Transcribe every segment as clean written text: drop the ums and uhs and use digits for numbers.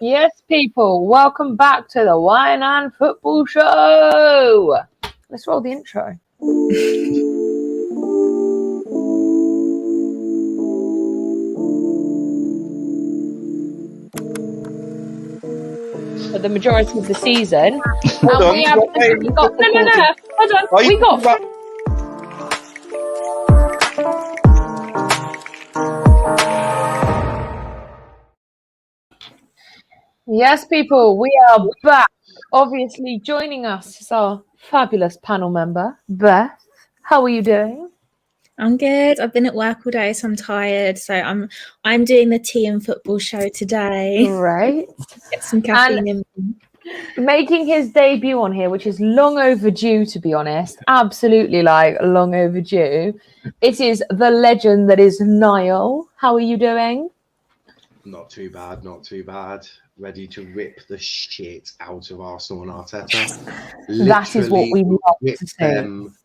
Yes, people, welcome back to the Wine and Football Show. Let's roll the intro. For the majority of the season, Hold on, we have what way? got no. Hold on, Are you we got. talking Yes, people, we are back. Obviously, joining us is our fabulous panel member, Beth. How are you doing? I'm good. I've been at work all day, so I'm tired. So I'm doing the tea and football show today. Right. Get some caffeine in me. Making his debut on here, which is long overdue, to be honest, absolutely long overdue. It is the legend that is Niall. How are you doing? Not too bad, not too bad. Ready to rip the shit out of Arsenal and Arteta. That is what we love rip to see. them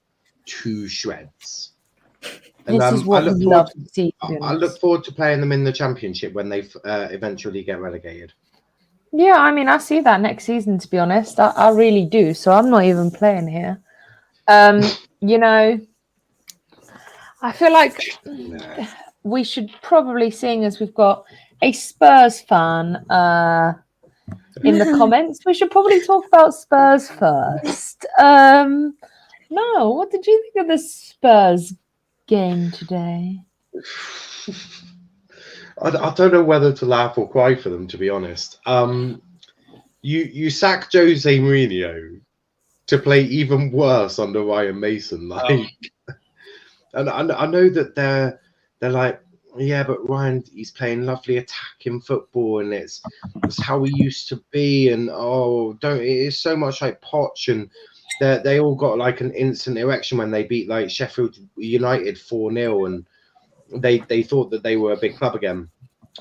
to shreds. And This is what we love to see. I look forward to playing them in the Championship when they eventually get relegated. Yeah, I mean, I see that next season, to be honest. I really do. So I'm not even playing here. You know, I feel like we should probably, seeing as we've got a Spurs fan in the comments, we should probably talk about Spurs first. No, what did you think of the Spurs game today? I don't know whether to laugh or cry for them, to be honest. You sack Jose Mourinho to play even worse under Ryan Mason, and I know that they're like, yeah, but Ryan, he's playing lovely attacking football, and it's how we used to be, and it's so much like Poch, and they all got like an instant erection when they beat like Sheffield United 4-0, and they thought that they were a big club again.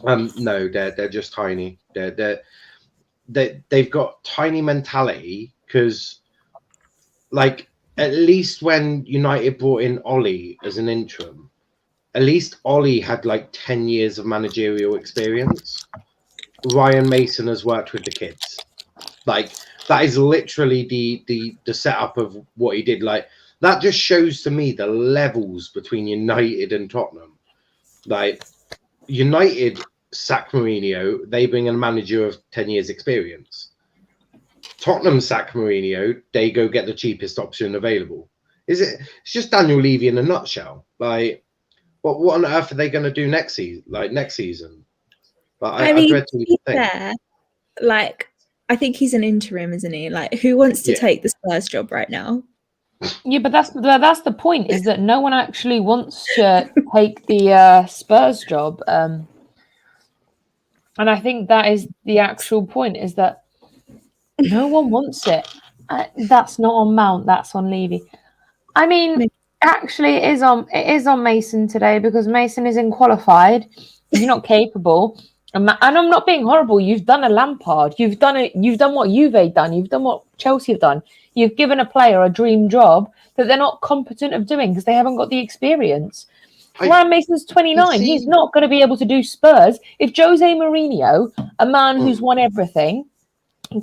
No, they're just tiny. They've got tiny mentality because, like, at least when United brought in Ollie as an interim, at least Ollie had like 10 years of managerial experience. Ryan Mason has worked with the kids. Like, that is literally the setup of what he did. Like, that just shows to me the levels between United and Tottenham. Like, United sack Mourinho, they bring in a manager of 10 years experience. Tottenham sack Mourinho, they go get the cheapest option available. It's just Daniel Levy in a nutshell. Like, what on earth are they going to do next season? But I mean, to be fair, like, I think he's an interim, isn't he? Like, who wants to take the Spurs job right now? Yeah, but that's the point, is that no one actually wants to take the Spurs job. And I think that is the actual point, is that no one wants it. That's not on Mount, that's on Levy. I mean, actually, it is on Mason today, because Mason isn't qualified. He's not capable. And I'm not being horrible. You've done a Lampard. You've done what Juve done. You've done what Chelsea have done. You've given a player a dream job that they're not competent of doing because they haven't got the experience. Ryan Mason's 29. He's not going to be able to do Spurs. If Jose Mourinho, a man who's won everything,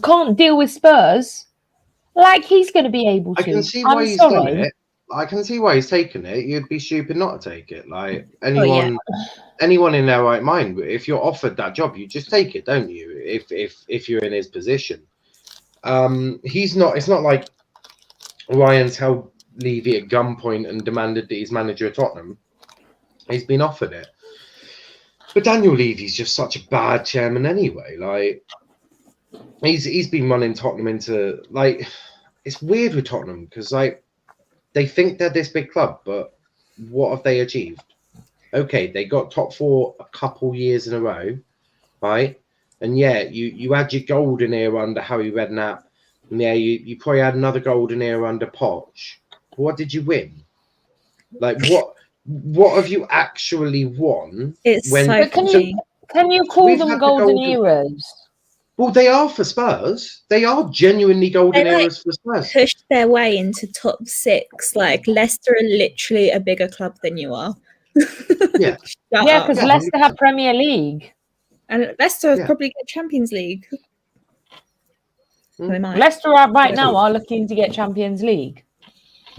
can't deal with Spurs, like, he's going to be able to. I can see why he's done it. I can see why he's taken it. You'd be stupid not to take it. Like, anyone in their right mind, if you're offered that job, you just take it, don't you? If you're in his position, he's not. It's not like Ryan's held Levy at gunpoint and demanded that he's manager of Tottenham. He's been offered it. But Daniel Levy's just such a bad chairman anyway. Like, he's been running Tottenham into, like, it's weird with Tottenham because, like, they think they're this big club, but what have they achieved? Okay, they got top four a couple years in a row, right? And yeah, you had your golden era under Harry Redknapp, and yeah, you probably had another golden era under Poch. What did you win? Like, what have you actually won? Can you call them golden eras? Well, they are for Spurs. They are genuinely golden eras for Spurs. Pushed their way into top six. Like, Leicester are literally a bigger club than you are. Yeah, because Leicester have Premier League. And Leicester Yeah. probably get Champions League. Mm. They might. Leicester right now are looking to get Champions League.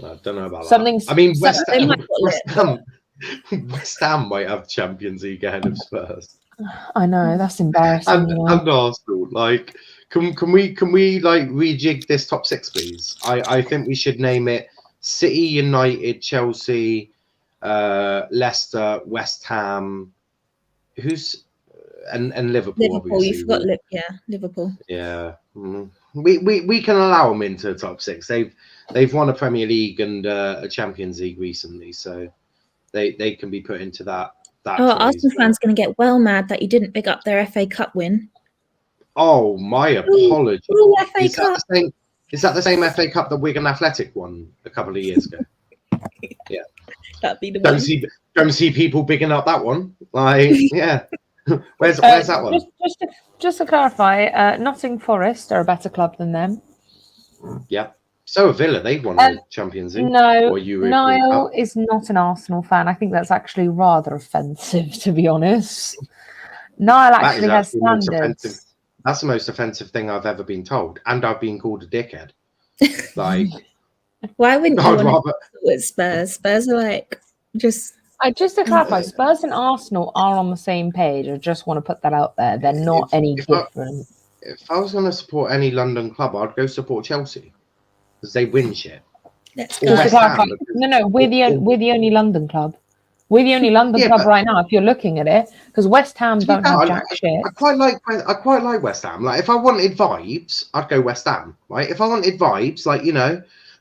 I don't know about Something's- that. I mean, they might West Ham might have Champions League ahead of Spurs I know, that's embarrassing. and, you know. and Arsenal. Like, can we like rejig this top 6, please? I think we should name it City, United, Chelsea, Leicester, West Ham. Who's and Liverpool? Liverpool, obviously. you forgot Liverpool. Yeah. Mm. We can allow them into the top 6. They've won a Premier League and a Champions League recently, so they can be put into that. Arsenal fans going to get well mad that you didn't pick up their FA Cup win. Oh, my apologies. Ooh, FA Is Cup. that the same FA Cup that Wigan Athletic won a couple of years ago? Yeah. That'd be the one. Don't see people bigging up that one. Like, yeah. Where's that one? Just to clarify, Nottingham Forest are a better club than them. Yeah. So are Villa. They won the Champions League. No, or European Niall Cup. is not an Arsenal fan. I think that's actually rather offensive, to be honest. Niall That is actually has actually the most offensive. standards. That's the most offensive thing I've ever been told, and I've been called a dickhead. Like, Why wouldn't you I'd want rather. to with Spurs? Spurs are like just Just to clarify, Spurs and Arsenal are on the same page. I just want to put that out there. They're not any different. If I was going to support any London club, I'd go support Chelsea because they win shit. let's Or go. Just to West Ham, clarify, because- no, we're the only London club. We're the only London Yeah, club but- right now, if you're looking at it, because West Ham To be don't fair, have jack shit. I quite like West Ham. Like, if I wanted vibes, I'd go West Ham. Right? If I wanted vibes, like,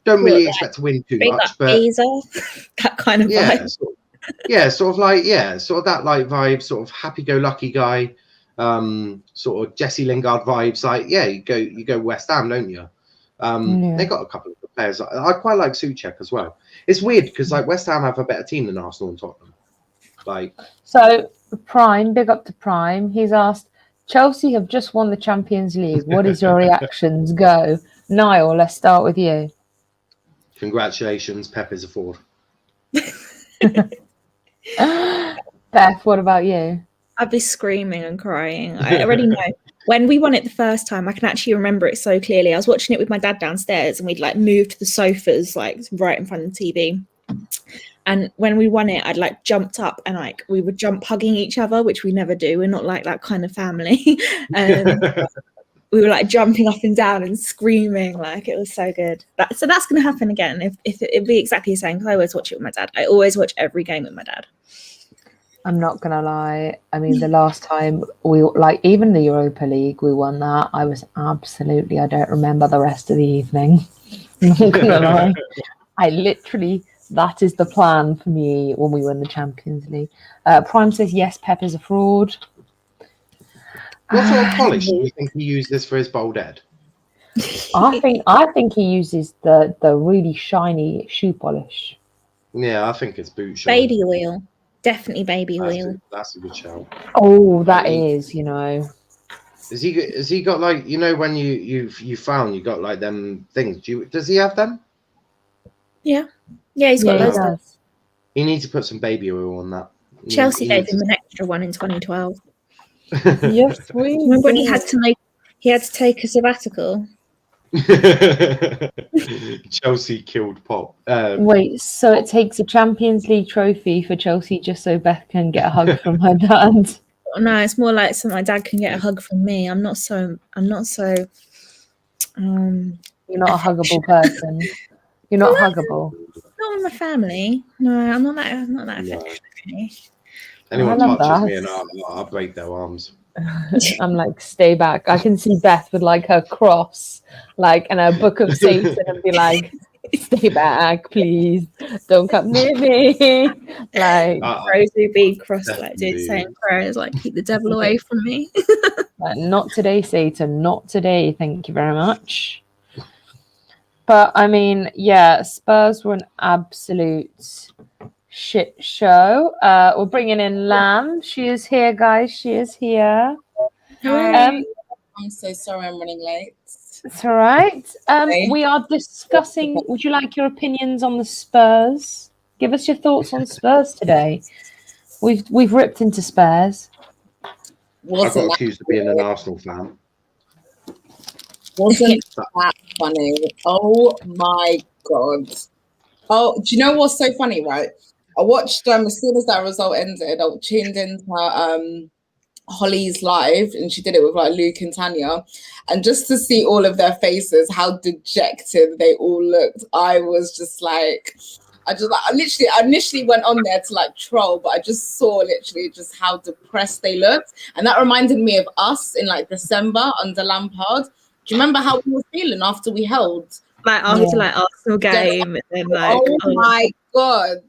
don't really Well, expect to win too Big much, up but Aza, that kind of yeah, vibe. sort of that like vibe, sort of happy-go-lucky guy, sort of Jesse Lingard vibes. Like, yeah, you go West Ham, don't you? Yeah. They got a couple of good players. I quite like Souček as well. It's weird because like West Ham have a better team than Arsenal and Tottenham. Like, So, Prime, big up to Prime. He's asked, Chelsea have just won the Champions League. What is your reactions? Go. Niall, let's start with you. congratulations, Pep is a fraud. Beth, what about you? I'd be screaming and crying. I already know. When we won it the first time, I can actually remember it so clearly. I was watching it with my dad downstairs and we'd like moved the sofas like right in front of the TV. And when we won it, I'd like jumped up and like we would jump hugging each other, which we never do. We're not like that kind of family. We were like jumping up and down and screaming, like it was so good. So that's going to happen again. If it'd be exactly the same, because I always watch it with my dad. I always watch every game with my dad. I'm not going to lie. I mean, the last time we, like, even the Europa League, we won that. I was absolutely, I don't remember the rest of the evening. I'm not going to lie. I literally, that is the plan for me when we win the Champions League. Prime says, yes, Pep is a fraud. What sort of polish do you think he uses for his bald head? I think he uses the really shiny shoe polish. Yeah, I think it's boot shine. Baby oil. Definitely baby oil. That's a good shout. Oh, that is, you know. Has he got like, when you found you got like them things? Does he have them? Yeah, he's got Yeah, he loads of. does. He needs to put some baby oil on that. Chelsea gave him an extra one in 2012. Yes, we Remember when he had to take a sabbatical? Chelsea killed Pop. Wait, so it takes a Champions League trophy for Chelsea just so Beth can get a hug from her dad? Oh, no, it's more like so my dad can get a hug from me. I'm not so. You're not a huggable person. You're not huggable. Not with my family. No, I'm not that. I'm not that No. affectionate. Anyone I love touches that. me and I'll break their arms. I'm like, stay back. I can see Beth with like her cross, like, and her book of Satan, and be like, stay back, please. Don't come near me. Like, Rose would be cross like Definitely. saying prayers like keep the devil away from me. not today, Satan. Not today. Thank you very much. But I mean, yeah, Spurs were an absolute shit show. We're bringing in Lamb. She is here, guys. She is here. I'm so sorry I'm running late. It's all right. Okay. We are discussing. Would you like your opinions on the Spurs? Give us your thoughts on Spurs today. We've ripped into Spurs. Wasn't got accused of being an Arsenal fan. Wasn't that funny? Oh my god! Oh, do you know what's so funny? Right, I watched as soon as that result ended, I tuned into Holly's live, and she did it with like Luke and Tanya, and just to see all of their faces, how dejected they all looked, I was just like. I initially went on there to like troll, but I just saw literally just how depressed they looked, and that reminded me of us in like December under Lampard. Do you remember how we were feeling after we held like after like Arsenal game and then like my god,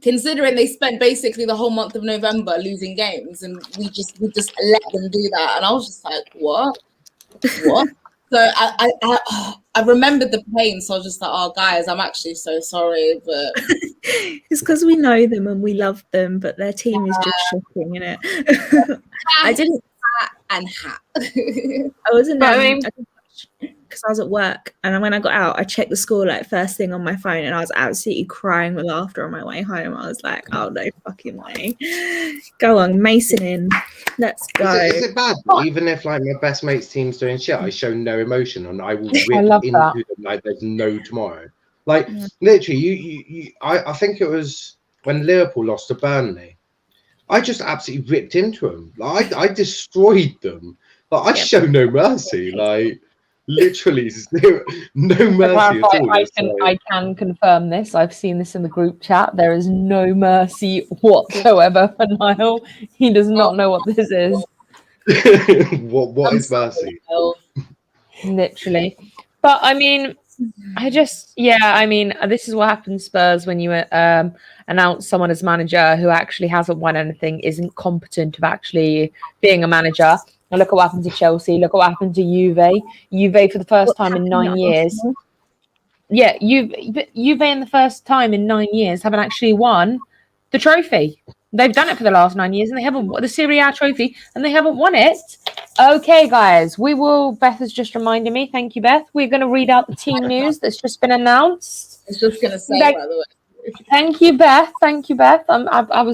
considering they spent basically the whole month of November losing games, and we just let them do that, and I was just like, what? So I remembered the pain, so I was just like, oh guys, I'm actually so sorry, but it's because we know them and we love them, but their team is just shocking, isn't it? I didn't and hat. I wasn't because I was at work, and when I got out, I checked the score like first thing on my phone, and I was absolutely crying with laughter on my way home. I was like, "Oh no fucking way! Go on, Mason in, let's go." Is it bad? Even if like my best mate's team's doing shit, I show no emotion, and I will rip into them like there's no tomorrow. Like literally, I think it was when Liverpool lost to Burnley. I just absolutely ripped into them. Like I destroyed them. Like I show no mercy. Like. Literally no mercy at all. I can confirm this. I've seen this in the group chat. There is no mercy whatsoever for Niall. He does not know what this is. What is mercy? Literally. But I mean, this is what happens, Spurs, when you announce someone as manager who actually hasn't won anything, isn't competent of actually being a manager. And look at what happened to Chelsea. Look at what happened to Juve. Juve for the first time in 9 years. Yeah, Juve in the first time in 9 years haven't actually won the trophy. They've done it for the last 9 years, and they haven't won the Serie A trophy, and they haven't won it. Okay, guys, Beth has just reminded me. Thank you, Beth. We're going to read out the team news that's just been announced. I was just going to say, by the way. Thank you, Beth. Thank you, Beth. I got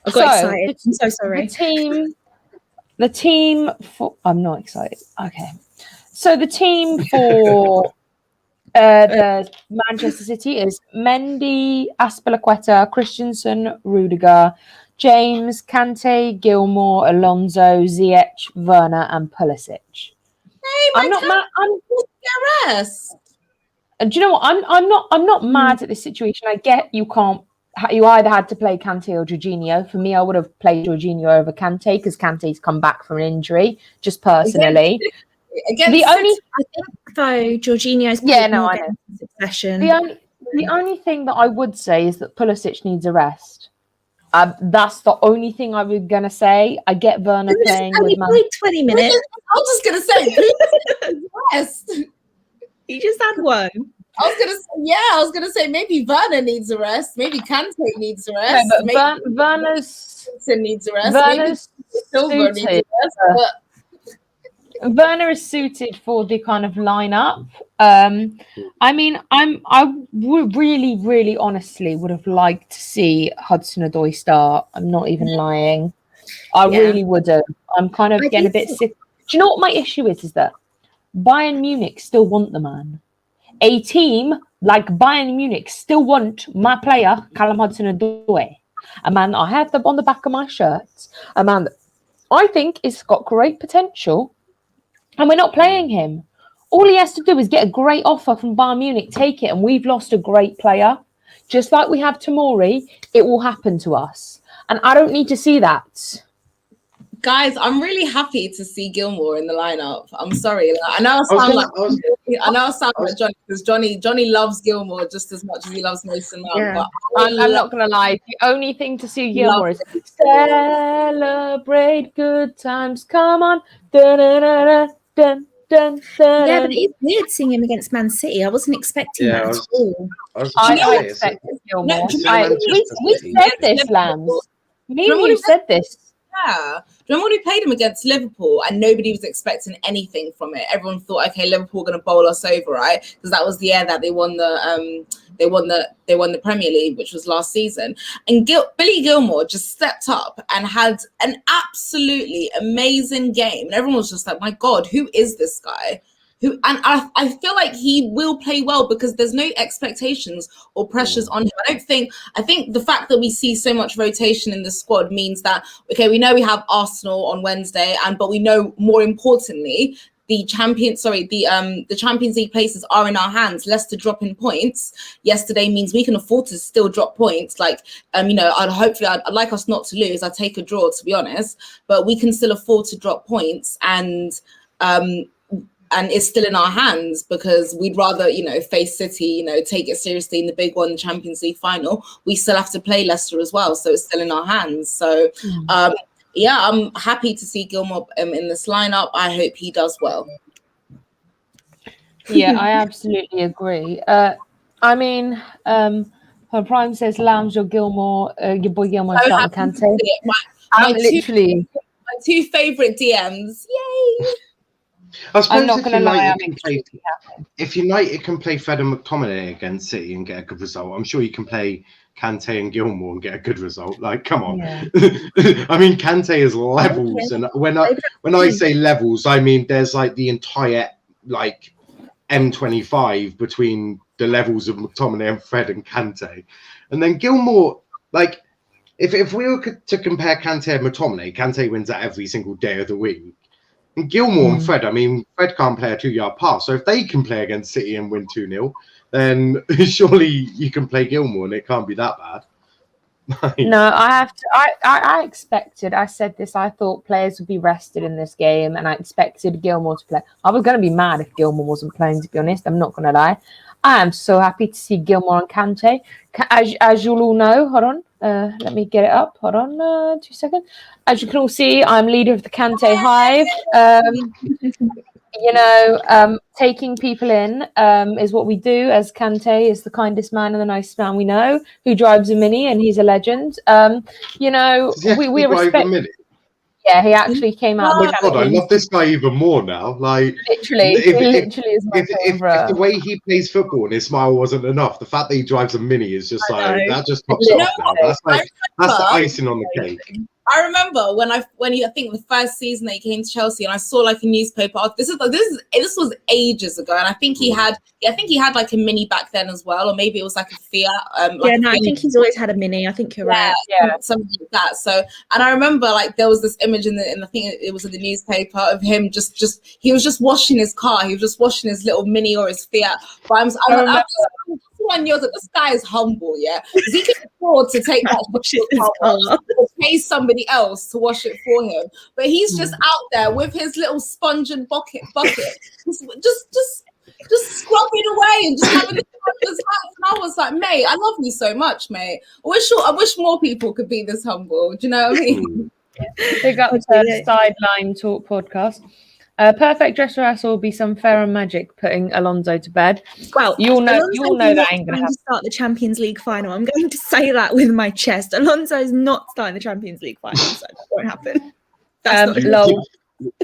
excited. I'm so sorry. The team for... I'm not excited. Okay. So the team for the Manchester City is Mendy, Azpilicueta, Christensen, Rudiger, James, Kante, Gilmore, Alonso, Ziyech, Werner, and Pulisic. Hey, I'm not mad. Do you know what? I'm not mad at this situation. I get you can't. You either had to play Kante or Jorginho. For me, I would have played Jorginho over Kante because Kante's come back from an injury. Just personally, I think though Jorginho's I know. Succession. The only thing that I would say is that Pulisic needs a rest. That's the only thing I was gonna say. I get Werner playing with 20 minutes. I was just gonna say rest. He just had one. I was gonna say maybe Werner needs a rest. Maybe Kante needs a rest. No, but Werner's needs a rest. Werner's Silva needs a rest. Werner is suited for the kind of lineup. I mean, I would really honestly would have liked to see Hudson-Odoi start. I'm not even lying. I really would have. I'm kind of getting a bit sick. Do you know what my issue is? Is that Bayern Munich still want the man. A team like Bayern Munich still want my player, Callum Hudson-Odoi, a man that I have on the back of my shirt, a man that I think has got great potential, and we're not playing him. All he has to do is get a great offer from Bayern Munich, take it, and we've lost a great player. Just like we have Tomori, it will happen to us. And I don't need to see that. Guys, I'm really happy to see Gilmore in the lineup. I'm sorry. I know I sound like Johnny because Johnny loves Gilmore just as much as he loves Mason Mount. Yeah. But I'm not gonna lie. The only thing to see Gilmore is celebrate good times. Come on. Dun, dun, dun, dun, dun, dun. Yeah, but it's weird seeing him against Man City. I wasn't expecting that at all. I expected Gilmore. We said this, Lambs. Me and you said this. Yeah. Do you remember when we played him against Liverpool and nobody was expecting anything from it? Everyone thought, okay, Liverpool are going to bowl us over, right? Because that was the year that they won the They won the Premier League, which was last season. And Billy Gilmour just stepped up and had an absolutely amazing game. And everyone was just like, my God, who is this guy? And I feel like he will play well because there's no expectations or pressures on him. I think the fact that we see so much rotation in the squad means that, okay, we know we have Arsenal on Wednesday, but we know more importantly, the Champions League places are in our hands. Leicester dropping points yesterday means we can afford to still drop points. Like, I'd like us not to lose. I'd take a draw, to be honest, but we can still afford to drop points, and it's still in our hands because we'd rather, face City, take it seriously in the big one, the Champions League final. We still have to play Leicester as well, so it's still in our hands. So, I'm happy to see Gilmour in this lineup. I hope he does well. Yeah, I absolutely agree. Prime says Lounge or Gilmour, your boy Gilmour starting Kante. My two favourite DMs. Yay! I suppose I'm not going to lie. If United can play Fred and McTominay against City and get a good result, I'm sure you can play Kante and Gilmour and get a good result. Like, come on. Yeah. I mean, Kante is levels, and when I say levels, I mean there's like the entire like M25 between the levels of McTominay and Fred and Kante, and then Gilmour. Like, if we were to compare Kante and McTominay, Kante wins that every single day of the week. And Gilmour and Fred, I mean, Fred can't play a 2-yard pass. So if they can play against City and win 2-0, then surely you can play Gilmour and it can't be that bad. No, I expected, I said this, I thought players would be rested in this game and I expected Gilmour to play. I was going to be mad if Gilmour wasn't playing, to be honest. I'm not going to lie. I am so happy to see Gilmour and Kante. As you'll all know, hold on. Let me get it up. Hold on 2 seconds. As you can all see, I'm leader of the Kante Hive. Taking people in is what we do, as Kante is the kindest man and the nicest man we know, who drives a Mini, and he's a legend. We respect. Yeah, he actually came out. Oh my God, I love this guy even more now. Like, literally, he literally is my favorite. If the way he plays football and his smile wasn't enough, the fact that he drives a Mini is just that just pops it off now. That's the icing on the cake. I remember when I think the first season that he came to Chelsea, and I saw like a newspaper. This was ages ago, and I think he had like a Mini back then as well, or maybe it was like a Fiat. I think he's always had a Mini. I think you're right. Yeah, something like that. So, and I remember like there was this image in I think it was in the newspaper of him he was just washing his car. He was just washing his little Mini or his Fiat. But this guy is humble, yeah, because he can afford to take that or pay somebody else to wash it for him, but he's just out there with his little sponge and bucket, just scrubbing away and just having the time of his life. And I was like, mate, I love you so much, mate. I wish more people could be this humble. Do you know what I mean? Big up to Sideline Talk podcast. Perfect dress rehearsal will be some Fair and Magic putting Alonso to bed. Well, you'll know that ain't going to start the Champions League final. I'm going to say that with my chest. Alonso is not starting the Champions League final, so that won't happen.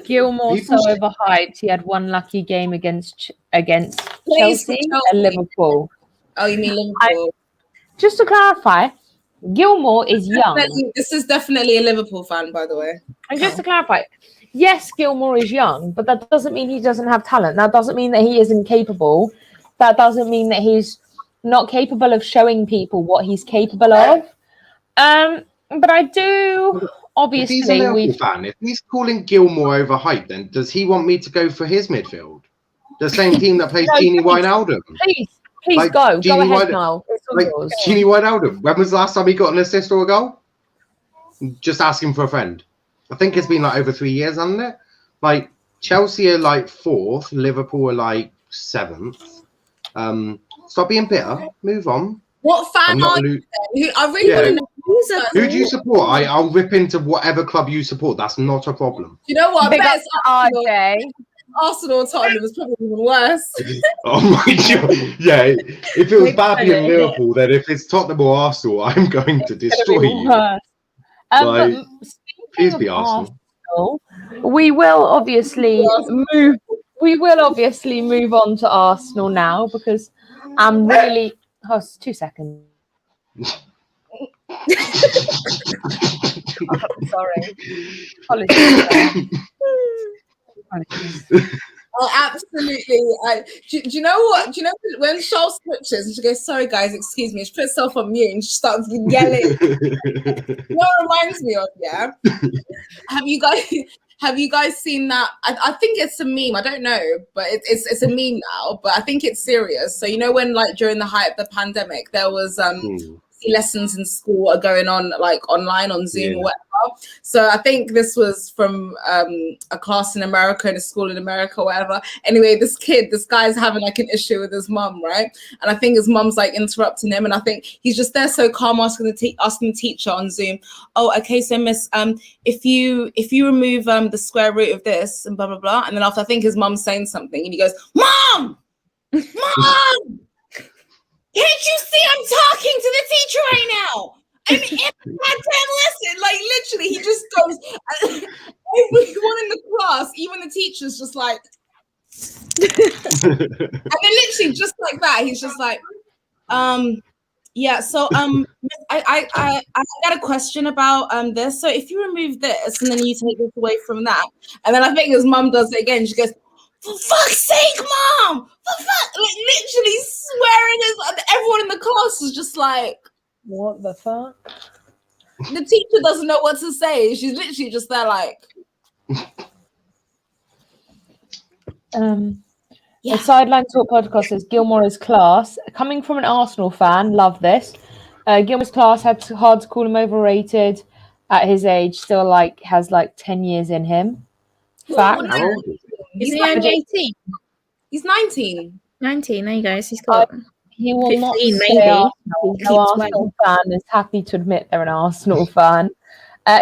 Gilmour so overhyped. He had one lucky game against Chelsea and Liverpool. Oh, you mean Liverpool? Just to clarify, Gilmour is young. This is definitely a Liverpool fan, by the way. And just to clarify, yes, Gilmour is young, but that doesn't mean he doesn't have talent. That doesn't mean that he isn't capable. That doesn't mean that he's not capable of showing people what he's capable of. But I do, obviously... If he's a Liverpool fan, if he's calling Gilmour overhyped, then does he want me to go for his midfield? The same team that plays Gini Wijnaldum? Please like, go. Go ahead, Niall. It's all yours. Gini Wijnaldum, when was the last time he got an assist or a goal? Just asking for a friend. I think it's been like over 3 years, hasn't it? Like, Chelsea are like 4th, Liverpool are like 7th. Stop being bitter. Move on. What fan are you? I really want to know. Who do you support? I'll rip into whatever club you support. That's not a problem. You know what? RJ. Arsenal Tottenham was probably even worse. Oh my God. Yeah. If it was Babi and Liverpool, then if it's Tottenham or Arsenal, I'm going to destroy you. Please be Arsenal. We will obviously move on to Arsenal now because I'm really Oh, it's 2 seconds. Sorry. Apologies. Oh, absolutely. Do you know what? Do you know when Charles switches and she goes, "Sorry, guys, excuse me," she puts herself on mute and she starts yelling. You know what it reminds me of? Yeah. Have you guys seen that? I think it's a meme. I don't know, but it's a meme now. But I think it's serious. So you know when like during the height of the pandemic, there was lessons in school are going on like online on Zoom or whatever. So I think this was from a class in America, in a school in America, or whatever. Anyway, this guy's having like an issue with his mum, right? And I think his mum's like interrupting him, and I think he's just there so calm, asking the teacher on Zoom, "Oh, okay, so miss, if you remove the square root of this and blah blah blah," and then after I think his mum's saying something, and he goes, "Mom, mom." Can't you see I'm talking to the teacher right now? I'm in my damn lesson. Like literally, he just goes. Everyone in the class, even the teachers, just like, and then literally just like that, he's just like, yeah. So I got a question about this. So if you remove this and then you take this away from that, and then I think his mum does it again. She goes, "For fuck's sake, Mom! For fuck!" Like literally swearing as everyone in the class is just like, "What the fuck?" The teacher doesn't know what to say. She's literally just there like. The Sideline Talk podcast says Gilmore's class. Coming from an Arsenal fan, love this. Gilmore's class had hard to call him overrated at his age. Still has 10 years in him. Fact. How old is he? Is he only 18? He's 19. 19, there you go. So he's got he will 15, not maybe. say Arsenal. No Arsenal fan is happy to admit they're an Arsenal fan.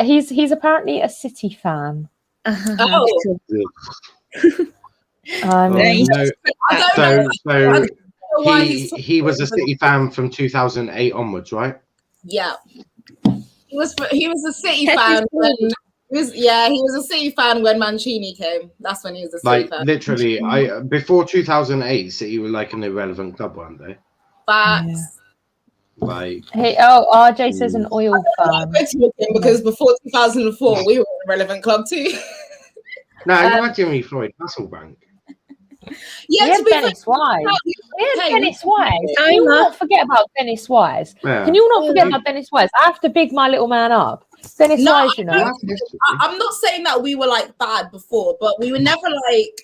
He's apparently a City fan. Oh. He was a City fan from 2008 onwards, right? Yeah. He was a City fan when he was a City fan when Mancini came. That's when he was a City fan. Literally, before 2008, City were like an irrelevant club one day. Facts. RJ says an oil fan. Because before 2004, we were an irrelevant club too. No, you had Jimmy Floyd, Hasselbank. Yeah, we had Dennis Wise. Dennis Wise. Can you not forget about Dennis Wise? Yeah. Can you not forget about Dennis Wise? I have to big my little man up. Dennis Wise, you know. I'm not saying that we were like bad before, but we were never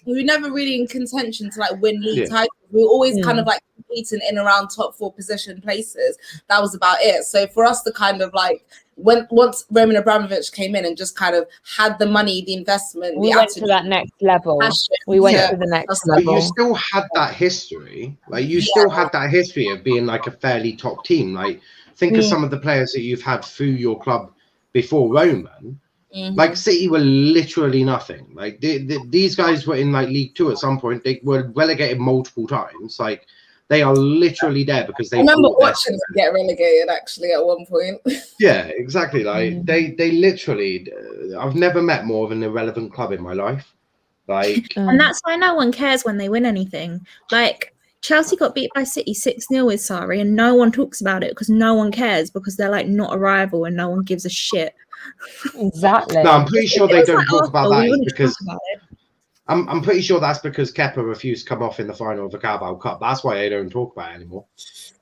really in contention to like win league titles. We were always kind of like competing in around top 4 position places. That was about it. So for us to kind of like once Roman Abramovich came in and just kind of had the money, the investment, we went to that next level. We went to the next level. But you still had that history. Like you still had that history of being like a fairly top team. Like think of some of the players that you've had through your club before Roman. Like City were literally nothing. Like these guys were in like League 2 at some point. They were relegated multiple times. Like they are literally there because they. I remember watching them get relegated actually at one point. Yeah, exactly. Like they literally. I've never met more of an irrelevant club in my life. Like, and that's why no one cares when they win anything. Like Chelsea got beat by City 6-0 with Sarri, and no one talks about it because no one cares because they're like not a rival and no one gives a shit. Exactly. No, I'm pretty sure they don't talk about that because. I'm pretty sure that's because Kepa refused to come off in the final of the Carabao Cup. That's why they don't talk about it anymore.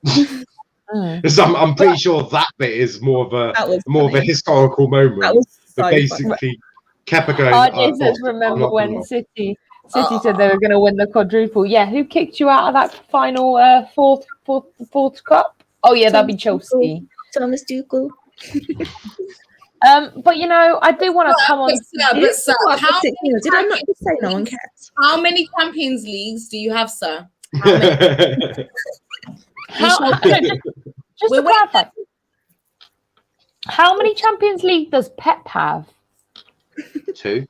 Because I'm pretty sure that bit is more of a historical moment. That was so basically Kepa going. RJ says, remember when City said they were going to win the quadruple? Yeah, who kicked you out of that final fourth cup? Oh yeah, that'd be Chelsea. Thomas Tuchel. But you know, I do want to come on. Did I not just say no one cares? How many Champions Leagues do you have, sir? Just to clarify, how many Champions League does Pep have? 2.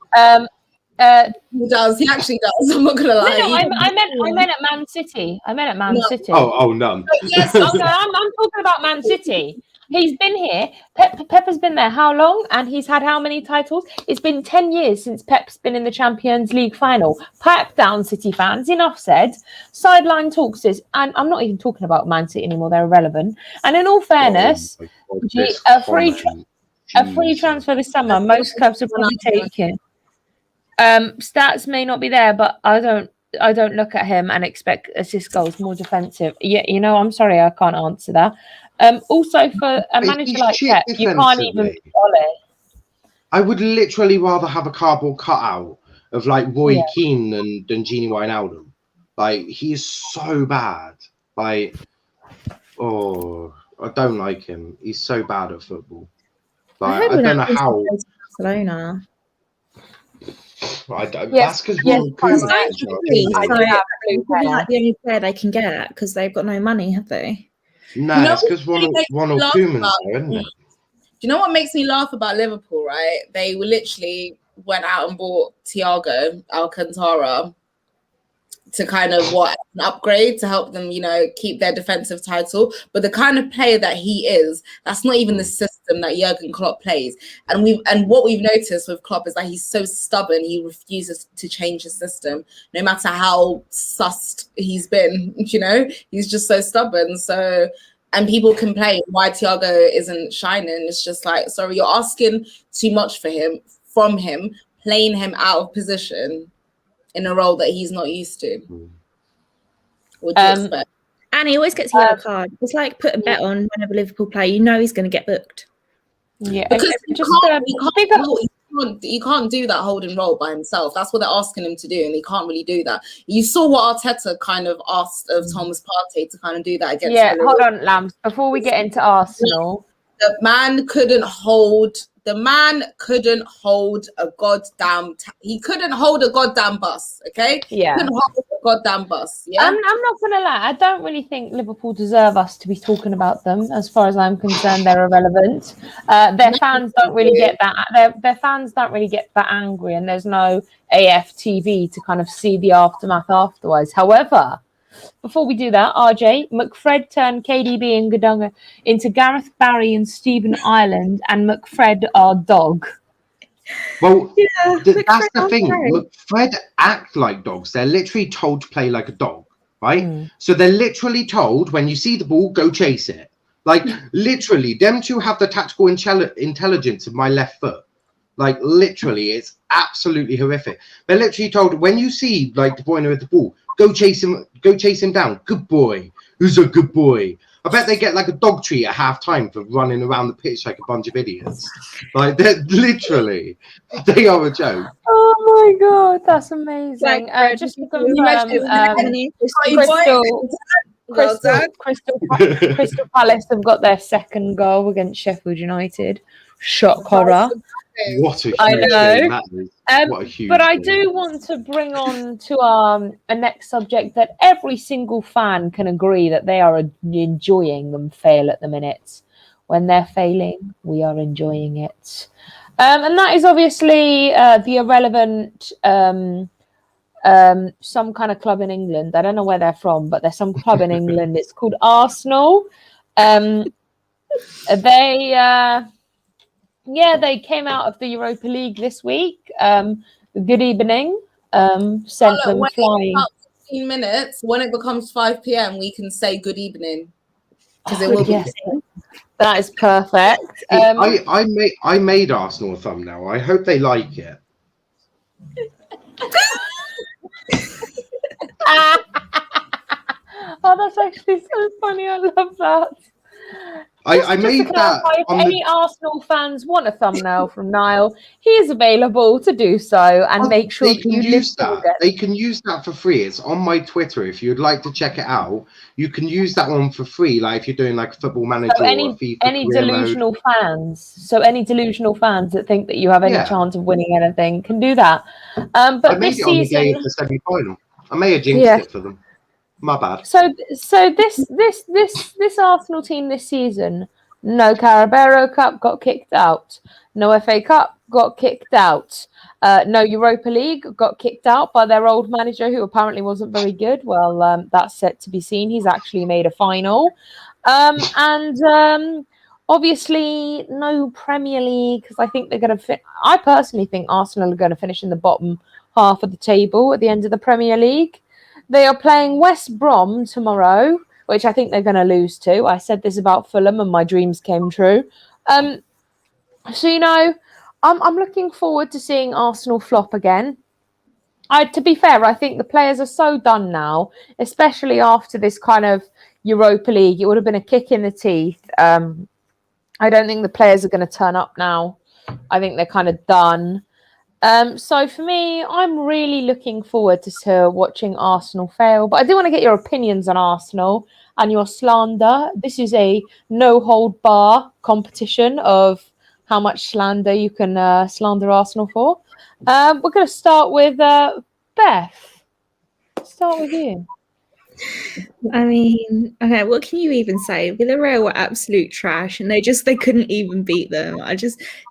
He does. He actually does. I'm not gonna lie. No, I meant at Man City. I meant at Man City. Oh, none. Yes, I'm talking about Man City. He's been here. Pep's been there how long? And he's had how many titles? It's been 10 years since Pep's been in the Champions League final. Pipe down, City fans. Enough said. Sideline talks is, and I'm not even talking about Man City anymore. They're irrelevant. And in all fairness, a free transfer this summer, most clubs are going to take it. Stats may not be there, but I don't look at him and expect assist goals, more defensive. Yeah, I'm sorry, I can't answer that. Also, for a manager like Pep, you can't even follow. I would literally rather have a cardboard cutout of like Roy Keane than Gini Wijnaldum. Like, he's so bad. Like, I don't like him. He's so bad at football. Like, I don't know how. Barcelona. That's because Ronald Koeman. The only player they can get because they've got no money, have they? No, it's because Ronald Koeman's there, isn't it? Do you know what makes me laugh about Liverpool, right? They were literally went out and bought Thiago Alcantara to kind of an upgrade to help them, keep their defensive title. But the kind of player that he is, that's not even the system that Jurgen Klopp plays. And what we've noticed with Klopp is that he's so stubborn. He refuses to change his system, no matter how sussed he's been. He's just so stubborn. So, and people complain why Thiago isn't shining. It's just like, sorry, you're asking too much from him, playing him out of position in a role that he's not used to. What do you expect? And he always gets a yellow card. It's like put a bet on whenever Liverpool play. He's going to get booked. Yeah, because you can't do that holding role by himself. That's what they're asking him to do, and he can't really do that. You saw what Arteta kind of asked of Thomas Partey to kind of do that against. Yeah, hold on, Lambs. Before we get into Arsenal, the man couldn't hold a goddamn. He couldn't hold a goddamn bus. Okay. Yeah. He couldn't hold a goddamn bus. Yeah. I'm not gonna lie. I don't really think Liverpool deserve us to be talking about them. As far as I'm concerned, they're irrelevant. Their fans don't really get that. Their fans don't really get that angry, and there's no AFTV to kind of see the aftermath afterwards. However, before we do that, RJ, McFred turned KDB and Gudunga into Gareth Barry and Stephen Ireland, and McFred our dog. Well, that's the thing. McFred act like dogs. They're literally told to play like a dog, right? So they're literally told, when you see the ball, go chase it. Like, literally, them two have the tactical intelligence of my left foot. Like, literally, it's absolutely horrific. They're literally told, when you see, like, De Bruyne with the ball, go chase him down. Good boy. Who's a good boy? I bet they get like a dog treat at half time for running around the pitch like a bunch of idiots. Like, they're literally, they are a joke. Oh my god, that's amazing. Just to confirm, Crystal Palace have got their second goal against Sheffield United. Shock horror. What a huge game that is. What a huge but I game. do want to bring on to a next subject that every single fan can agree that they are enjoying them fail at the minute. When they're failing, we are enjoying it. And that is obviously the irrelevant some kind of club in England. I don't know where they're from, but there's some club in England. It's called Arsenal. They came out of the Europa League this week. Good evening. Sent them flying. 15 minutes. When it becomes 5 p.m., we can say good evening. Because it will be. That is perfect. I made Arsenal a thumbnail. I hope they like it. Oh, that's actually so funny. I love that. I made that. If any Arsenal fans want a thumbnail from Niall, he is available to do so, and make sure you use that. They can use that for free. It's on my Twitter. If you'd like to check it out, you can use that one for free. Like if you're doing like a Football Manager or FIFA any delusional fans. So any delusional fans that think that you have any chance of winning anything can do that. But I made this it on season, the day of the semi-final. I may have jinxed it for them. My bad. So this Arsenal team this season, no Carabao Cup, got kicked out. No FA Cup, got kicked out. No Europa League, got kicked out by their old manager, who apparently wasn't very good. Well, that's set to be seen. He's actually made a final. And Obviously, no Premier League because I think they're going to. I personally think Arsenal are going to finish in the bottom half of the table at the end of the Premier League. They are playing West Brom tomorrow, which I think they're going to lose to. I said this about Fulham, and my dreams came true. So I'm looking forward to seeing Arsenal flop again. To be fair, I think the players are so done now, especially after this kind of Europa League. It would have been a kick in the teeth. I don't think the players are going to turn up now. I think they're kind of done. So for me, I'm really looking forward to watching Arsenal fail. But I do want to get your opinions on Arsenal and your slander. This is a no-hold-bar competition of how much slander you can slander Arsenal for. We're going to start with Beth. Start with you. I mean, okay, what can you even say? Villarreal were absolute trash, and they couldn't even beat them.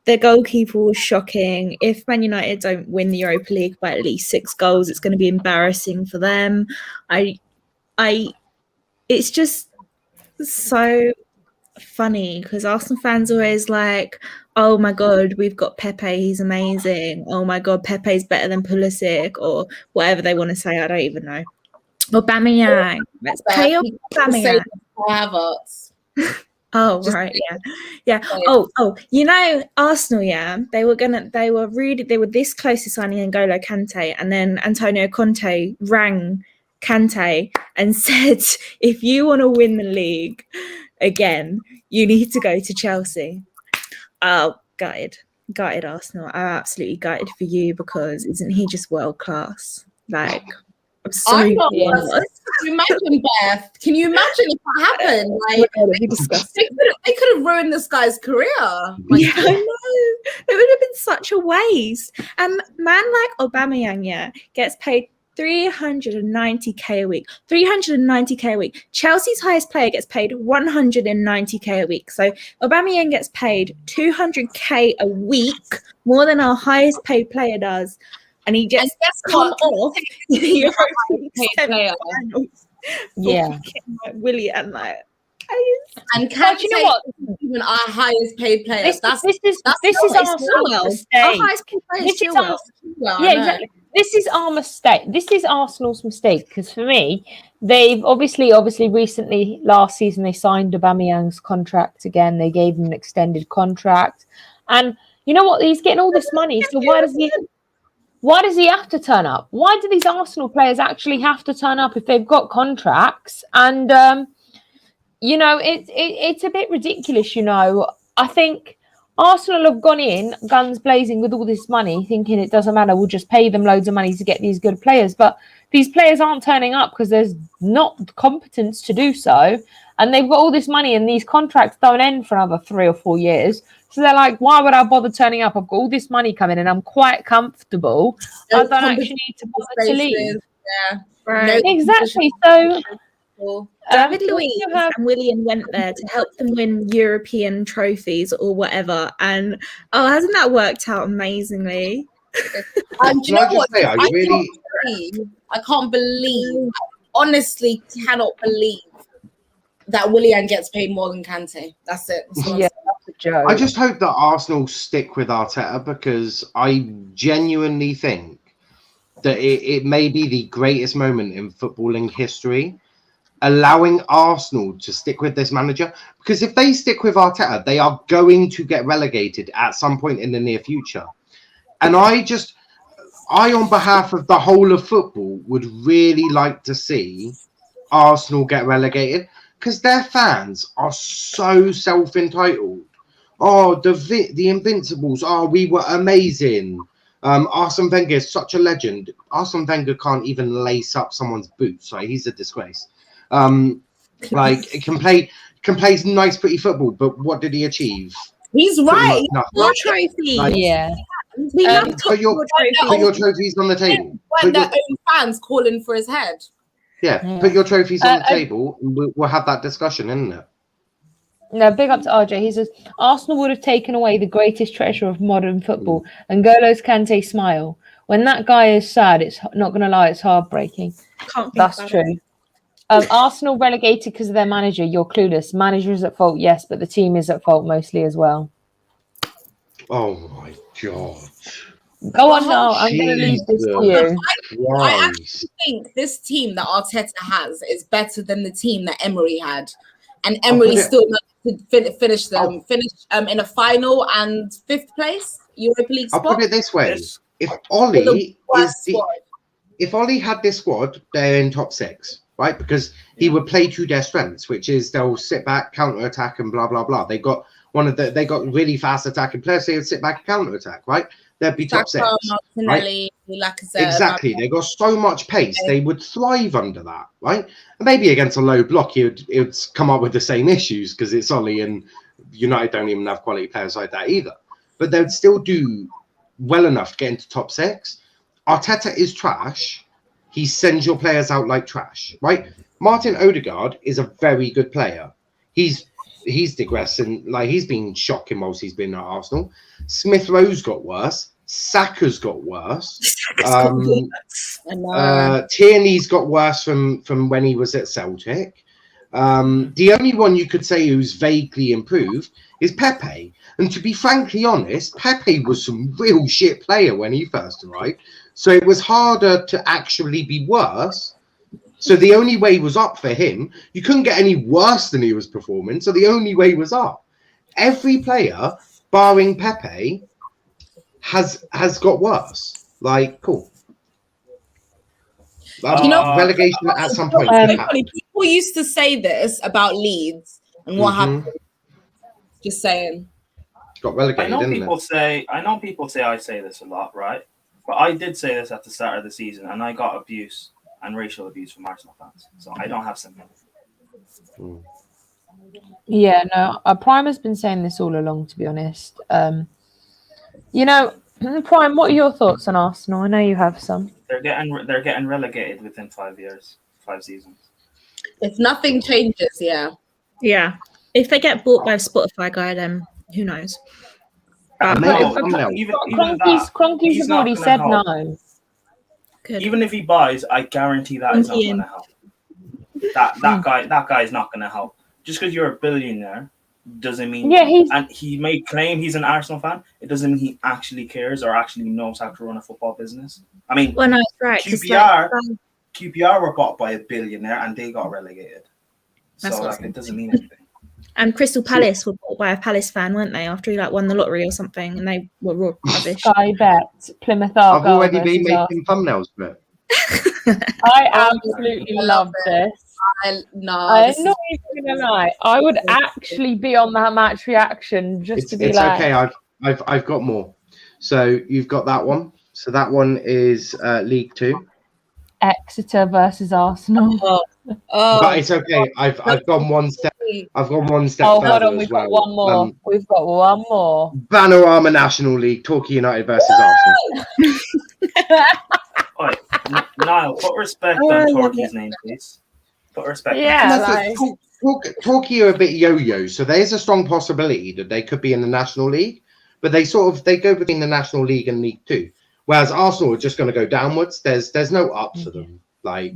Their goalkeeper was shocking. If Man United don't win the Europa League by at least 6 goals, it's going to be embarrassing for them. It's just so funny because Arsenal fans are always like, oh my god, we've got Pepe, he's amazing. Oh my god, Pepe's better than Pulisic, or whatever they want to say. I don't even know. Aubameyang. Let's pay Aubameyang. Havertz. Oh, right, yeah. Oh, Arsenal, yeah. They were this close to signing N'Golo Kante, and then Antonio Conte rang Kante and said, if you want to win the league again, you need to go to Chelsea. Oh, gutted Arsenal. I'm absolutely gutted for you because isn't he just world class? Like, I'm sorry. Can you imagine, Beth? Can you imagine if that happened? Like, they could have ruined this guy's career. Yeah, I know. It would have been such a waste. Man like Aubameyang, gets paid 390k a week. 390k a week. Chelsea's highest player gets paid 190k a week. So Aubameyang gets paid 200k a week, more than our highest paid player does. And he just come off the European semi-finals. Yeah. Willie and like. And Kante, you know what? Even our highest paid player. This is Arsenal's mistake. Our highest paid player is Chilwell. Yeah, exactly. This is our mistake. This is Arsenal's mistake because for me, they've obviously recently last season they signed Aubameyang's contract again. They gave him an extended contract, and you know what? He's getting all this money. So why does he have to turn up? Why do these Arsenal players actually have to turn up if they've got contracts? And it's a bit ridiculous. I think Arsenal have gone in guns blazing with all this money, thinking it doesn't matter. We'll just pay them loads of money to get these good players. But these players aren't turning up because there's not competence to do so. And they've got all this money and these contracts don't end for another 3 or 4 years. So they're like, why would I bother turning up? I've got all this money coming and I'm quite comfortable. I don't actually need to bother to leave. Yeah, right. Exactly. So David Luiz and William went there to help them win European trophies or whatever. And hasn't that worked out amazingly? Do you know what? I can't believe, honestly cannot believe that Willian gets paid more than Kante. That's it. That's a joke. I just hope that Arsenal stick with Arteta because I genuinely think that it may be the greatest moment in footballing history, allowing Arsenal to stick with this manager. Because if they stick with Arteta, they are going to get relegated at some point in the near future. And I, on behalf of the whole of football, would really like to see Arsenal get relegated. Because their fans are so self-entitled. Oh, the Invincibles. Oh, we were amazing. Arsene Wenger is such a legend. Arsene Wenger can't even lace up someone's boots. Right? He's a disgrace. He can play nice, pretty football. But what did he achieve? He's right. More trophies. We put your trophies on the table. When their own fans calling for his head. Yeah, put your trophies on the table and we'll have that discussion, isn't it? No, big up to RJ. He says, Arsenal would have taken away the greatest treasure of modern football, N'Golo Kante's smile. When that guy is sad, it's not going to lie, it's heartbreaking. That's true. Arsenal relegated because of their manager. You're clueless. Manager is at fault, yes, but the team is at fault mostly as well. Oh my god. Go on now. I'm going to leave this to you. I actually think this team that Arteta has is better than the team that Emery had, and Emery still managed to finish in a final and 5th place Europa League spot. I'll put it this way: if Ollie if Ollie had this squad, they're in top 6, right? Because he would play to their strengths, which is they'll sit back, counter attack, and blah blah blah. They got really fast attacking players, so they'd sit back, counter attack, right? They'd be top 6. Martinelli, right? Lacazette, Exactly. They got so much pace. They would thrive under that, right? And maybe against a low block, it would come up with the same issues because it's Ollie, and United don't even have quality players like that either. But they'd still do well enough to get into top 6. Arteta is trash. He sends your players out like trash, right? Martin Odegaard is a very good player. He's digressed and like he's been shocking whilst he's been at Arsenal. Smith Rowe's got worse. Saka's got worse. Tierney's got worse from when he was at Celtic. The only one you could say who's vaguely improved is Pepe. And to be frankly honest, Pepe was some real shit player when he first arrived. So it was harder to actually be worse. So the only way was up for him. You couldn't get any worse than he was performing. So the only way was up. Every player, barring Pepe, has got worse. Like, cool. Relegation at some point. People used to say this about Leeds and what happened. Just saying. Got relegated. I know people say I say this a lot, right? But I did say this at the start of the season, and I got abuse and racial abuse from Arsenal fans. So I don't have sympathy. Yeah, no, Prime has been saying this all along, to be honest. Prime, what are your thoughts on Arsenal? I know you have some. They're getting relegated within 5 years, 5 seasons. If nothing changes, yeah. If they get bought by a Spotify guy, then who knows? Cronky's have already said no. Good. Even if he buys, I guarantee that is not going to help. That guy is not going to help. Just because you're a billionaire doesn't mean. And he may claim he's an Arsenal fan. It doesn't mean he actually cares or actually knows how to run a football business. I mean, well, no, right. QPR were bought by a billionaire and they got relegated. So it doesn't mean anything. And Crystal Palace were bought by a Palace fan, weren't they? After he won the lottery or something, and they were rubbish. Sky Bet, Plymouth Argyle. I've already been making thumbnails for it. I absolutely love this. I'm not even gonna lie. I would actually be on that match reaction just to be like. It's okay. I've got more. So you've got that one. So that one is League 2. Exeter versus Arsenal. But it's okay. I've gone one step. I've gone one step. Oh, hold on. We've got one more. We've got one more. Panorama National League. Torquay United versus Arsenal. Right. Niall, put respect on Torquay's name, please. Put respect. Yeah. Torquay are a bit yo-yo, so there's a strong possibility that they could be in the National League, but they go between the National League and League 2. Whereas Arsenal are just going to go downwards. There's no up for them. Like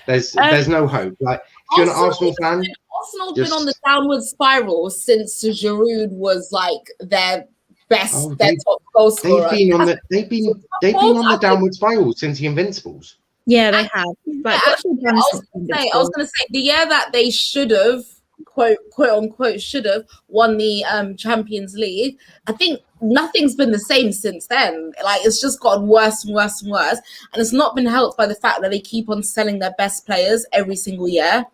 there's no hope. Like if you're an Arsenal fan, Arsenal's been on the downward spiral since Giroud was like their best, their top goal scorer. They've been on the downward spiral since the Invincibles. Yeah, they have. But I was going to say the year that they should have, quote unquote, should have won the Champions League. I think nothing's been the same since then. Like it's just gotten worse and worse and worse, and it's not been helped by the fact that they keep on selling their best players every single year.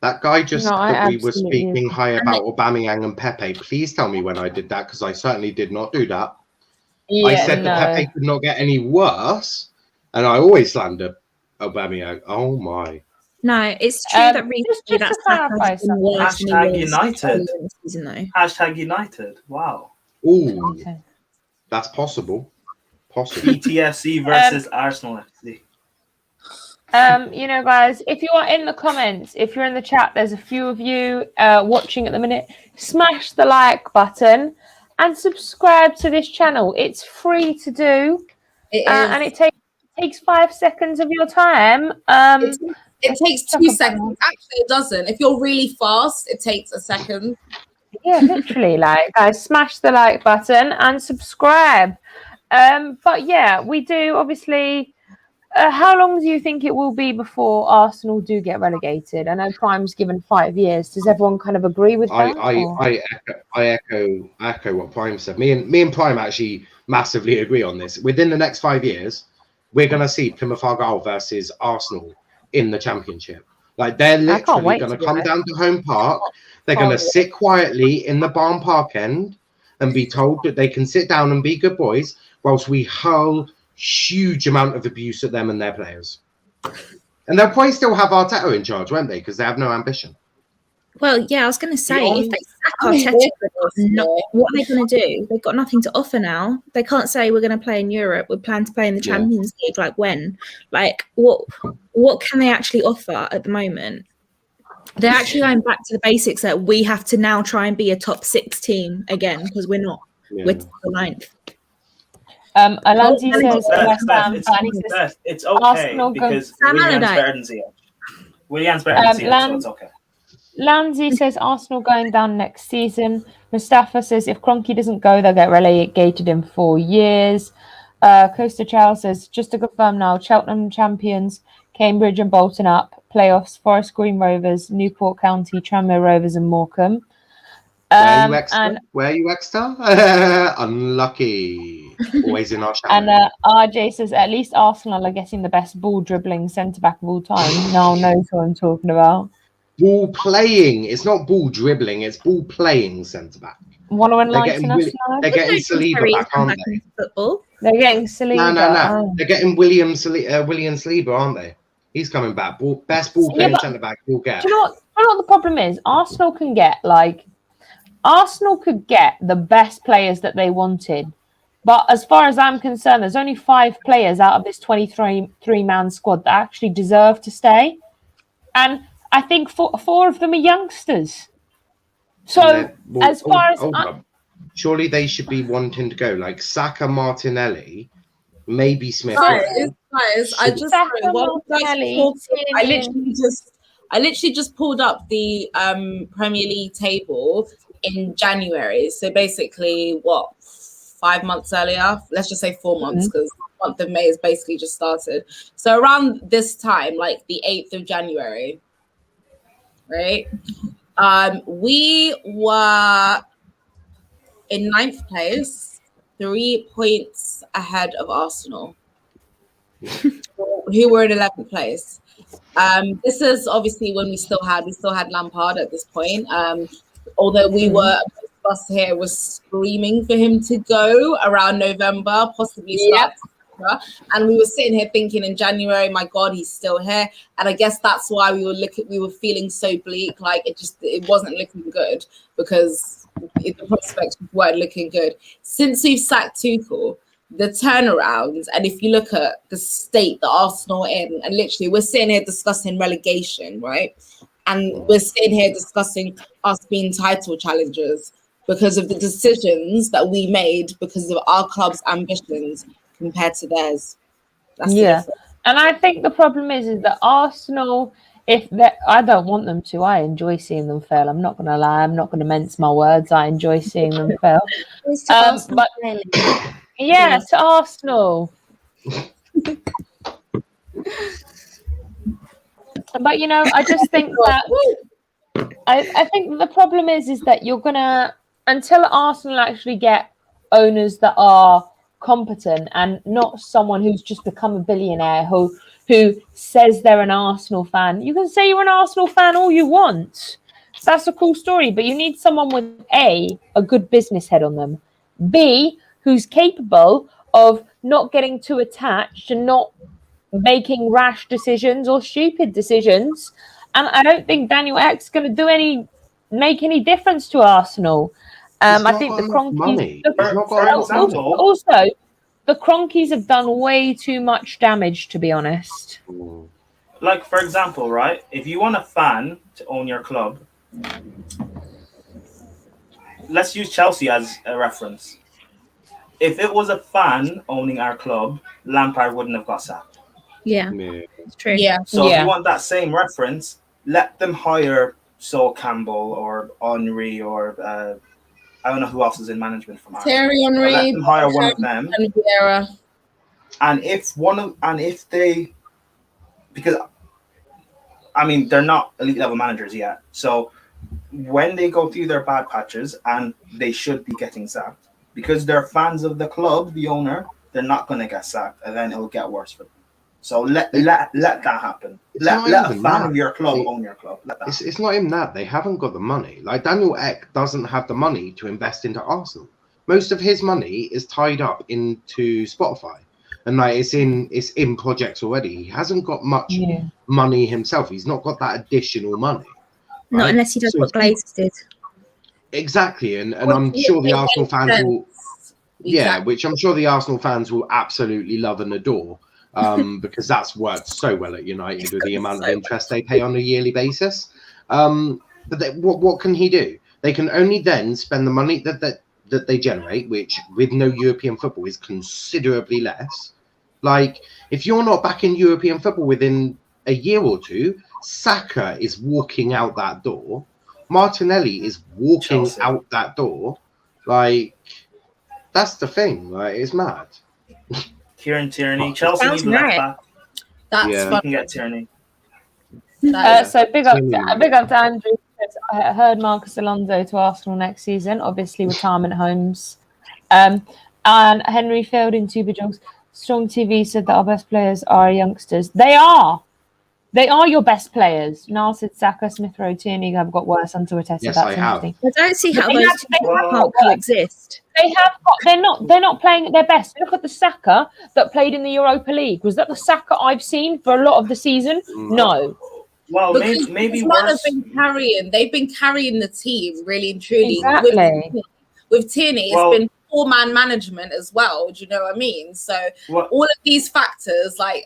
That guy we were speaking high about Aubameyang and Pepe. Please tell me when I did that, because I certainly did not do that. Yeah, I said that Pepe could not get any worse, and I always slander Aubameyang. Oh my. No, it's true that recently that's Hashtag United. Hashtag United. Wow. Ooh, that's possible. PTFC versus Arsenal FC. Guys, if you are in the comments, if you're in the chat, there's a few of you watching at the minute. Smash the like button and subscribe to this channel. It's free to do, and it takes 5 seconds of your time. It takes 2 seconds. Actually, it doesn't. If you're really fast, it takes a second. Yeah, literally. Like, guys, smash the like button and subscribe. But yeah, we do obviously. How long do you think it will be before Arsenal do get relegated? I know Prime's given 5 years. Does everyone kind of agree with that? I echo what Prime said. Me and Prime actually massively agree on this. Within the next 5 years, we're going to see Plymouth Argyle versus Arsenal in the Championship. Like, they're literally going to come down to Home Park. They're going to sit quietly in the Barn Park end and be told that they can sit down and be good boys whilst we hurl huge amount of abuse at them and their players. And they'll probably still have Arteta in charge, won't they? Because they have no ambition. Well, yeah, I was going to say, if they sack Arteta, what are they going to do? They've got nothing to offer now. They can't say we're going to play in Europe. We plan to play in the Champions League. Like, when? Like, what can they actually offer at the moment? They're actually going back to the basics that we have to now try and be a top 6 team again, because we're not. Yeah. We're the 9th. Alanti says West Ham. It's okay because William's better than Ziyech. William's better than Ziyech, so it's okay. Lanzi says Arsenal going down next season. Mustafa says if Kroenke doesn't go, they'll get relegated in 4 years. Costa Chow says just to confirm now, Cheltenham champions, Cambridge and Bolton up, playoffs, Forest Green Rovers, Newport County, Tranmere Rovers and Morecambe. Where are you, Exeter? Unlucky. Always in our channel. And RJ says at least Arsenal are getting the best ball dribbling centre back of all time. No one knows what I'm talking about. Ball playing. It's not ball dribbling. It's ball playing centre back. Want to enlighten us? They're getting Saliba back, aren't they? Football. They're getting Saliba. No. Oh. They're getting William Saliba, aren't they? He's coming back. Best ball playing centre back we'll get. Do you know what the problem is? Arsenal could get the best players that they wanted. But as far as I'm concerned, there's only 5 players out of this 23-man squad that actually deserve to stay. And I think 4 of them are youngsters. So surely they should be wanting to go. Like Saka, Martinelli, maybe Smith. Guys, I literally just pulled up the Premier League table in January. So basically, 5 months earlier? Let's just say 4 months, because the month of May has basically just started. So around this time, like the 8th of January, right? We were in 9th place, 3 points ahead of Arsenal, who were in 11th place. This is obviously when we still had Lampard at this point. Although we were, us here was screaming for him to go around November, possibly start. And we were sitting here thinking in January, my God, he's still here. And I guess that's why we were feeling so bleak. Like it wasn't looking good because the prospects weren't looking good. Since we've sacked Tuchel, the turnaround, and if you look at the state that Arsenal are in, and literally we're sitting here discussing relegation, right? And we're sitting here discussing us being title challengers because of the decisions that we made because of our club's ambitions compared to theirs. That's and I think the problem is that Arsenal, I don't want them to. I enjoy seeing them fail. I'm not going to lie. I'm not going to mince my words. I enjoy seeing them fail. But to Arsenal. But I just think that I think the problem is that you're gonna, until Arsenal actually get owners that are competent and not someone who's just become a billionaire who says they're an Arsenal fan. You can say you're an Arsenal fan all you want. That's a cool story, but you need someone with a good business head on them, B, who's capable of not getting too attached and not making rash decisions or stupid decisions. And I don't think Daniel Ek is going to make any difference to Arsenal. I think the Kroenkes. Also, the Kroenkes have done way too much damage, to be honest. Like, for example, right? If you want a fan to own your club, let's use Chelsea as a reference. If it was a fan owning our club, Lampard wouldn't have got sacked. Yeah, it's true. Yeah. So if you want that same reference, let them hire Sol Campbell or Henry or I don't know who else is in management from Arsenal. Thierry Henry. Let them hire one of them. And Vieira. And if they, because I mean they're not elite level managers yet, so when they go through their bad patches, and they should be getting sacked because they're fans of the club, the owner, they're not going to get sacked, and then it'll get worse for them. So let that happen. Let a fan of your club own your club. It's not even that. They haven't got the money. Like Daniel Ek doesn't have the money to invest into Arsenal. Most of his money is tied up into Spotify. And like it's in projects already. He hasn't got much money himself. He's not got that additional money. Right? Not unless he does what Glazers did. Exactly. And I'm sure the Arsenal fans will which I'm sure the Arsenal fans will absolutely love and adore. Because that's worked so well at United with the amount of interest they pay on a yearly basis. But what can he do? They can only then spend the money that they generate, which with no European football is considerably less. Like, if you're not back in European football within a year or two, Saka is walking out that door. Martinelli is walking out that door. Like, that's the thing. Like, it's mad. Kieran Tierney, Chelsea needs left back. That's fun. You can get Tierney. So big up to Andrew. I heard Marcus Alonso to Arsenal next season, obviously retirement homes. And Henry Fielding, Tuba Jogs. Strong TV said that our best players are youngsters. They are your best players. Nasrid, Saka, Smith Rowe, Tierney have got worse under Arteta. Yes, that's I interesting. I don't see how those can't coexist. They have got. They're not playing at their best. Look at the Saka that played in the Europa League. Was that the Saka I've seen for a lot of the season? No. Well, maybe worse. They've been carrying the team really and truly. Exactly. With Tierney, it's been four-man management as well. Do you know what I mean? So all of these factors, like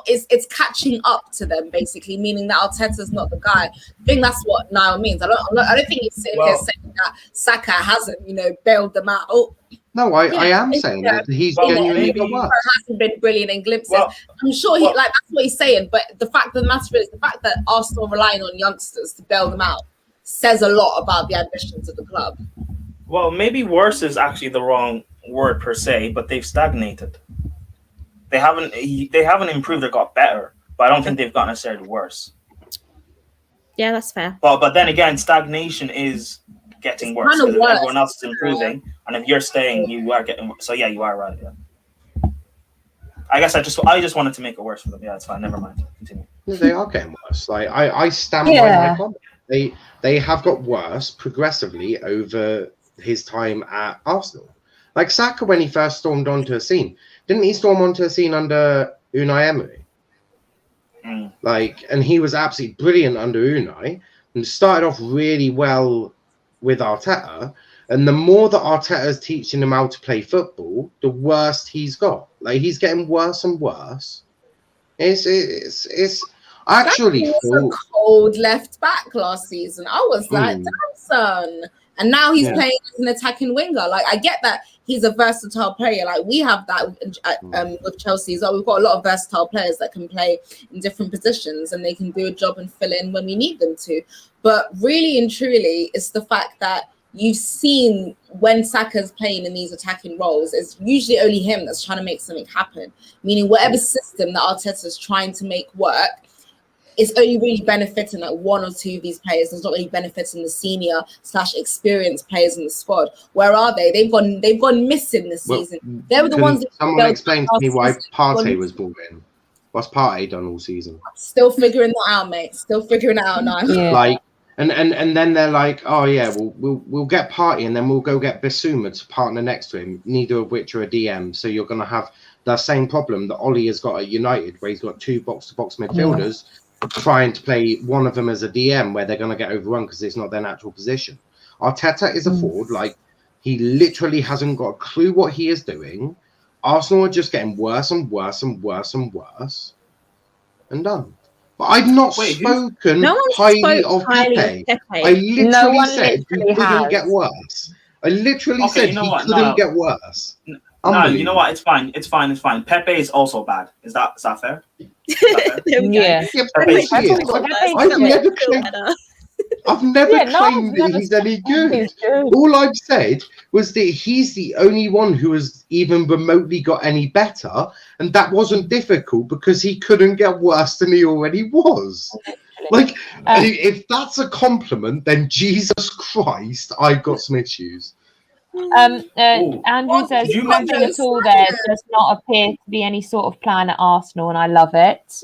it's catching up to them basically, meaning that Arteta's not the guy. I think that's what Niall means. I don't think he's sitting here saying that Saka hasn't, bailed them out. No, I am saying that he's genuinely got worse. Hasn't been brilliant in glimpses. I'm sure that's what he's saying. But the fact of the matter is, the fact that Arsenal are relying on youngsters to bail them out says a lot about the ambitions of the club. Well, maybe worse is actually the wrong word per se, but they've stagnated. They haven't improved or got better, but I don't think they've gotten necessarily worse. Yeah, that's fair. But then again, stagnation is getting worse because everyone else is improving, and if you're staying, you are getting worse. So yeah, you are right. Yeah. I guess I just wanted to make it worse for them. Yeah, it's fine. Never mind. Continue. They are getting worse. Like I stand by my comment. They have got worse progressively over his time at Arsenal. Like Saka, when he first stormed onto a scene, didn't he storm onto a scene under Unai Emery? Like, and he was absolutely brilliant under Unai and started off really well with Arteta. And the more that Arteta is teaching him how to play football, the worse he's got. Like, he's getting worse and worse. It's I actually thought a cold left back last season. I was like, damn son. And now he's playing as an attacking winger. Like, I get that he's a versatile player. Like, we have that with Chelsea as well. We've got a lot of versatile players that can play in different positions and they can do a job and fill in when we need them to. But really and truly, it's the fact that you've seen when Saka's playing in these attacking roles, it's usually only him that's trying to make something happen. Meaning whatever system that Arteta's trying to make work, it's only really benefiting like one or two of these players. It's not really benefiting the senior / experienced players in the squad. Where are they? They've gone missing this season. They were the ones that someone explain to me why Partey was brought in. What's Partey done all season? Still figuring that out, mate. Still figuring it out now. Yeah. Like, and then they're like, oh yeah, we'll get Partey and then we'll go get Bissouma to partner next to him. Neither of which are a DM. So you're gonna have the same problem that Ollie has got at United, where he's got two box-to-box midfielders. Trying to play one of them as a DM where they're going to get overrun because it's not their natural position. Arteta is a forward. Like, he literally hasn't got a clue what he is doing. Arsenal are just getting worse and worse and worse and worse. And done. But I've not spoken highly of Pepe. I literally said he couldn't get worse. I literally said he couldn't get worse. No, you know what? It's fine. It's fine. It's fine. Pepe is also bad. Is that fair? Yeah. I've never claimed that he's any good. All I've said was that he's the only one who has even remotely got any better, and that wasn't difficult because he couldn't get worse than he already was. Like, if that's a compliment, then Jesus Christ, I've got some issues. Andrew says nothing at all. There does not appear to be any sort of plan at Arsenal, and I love it.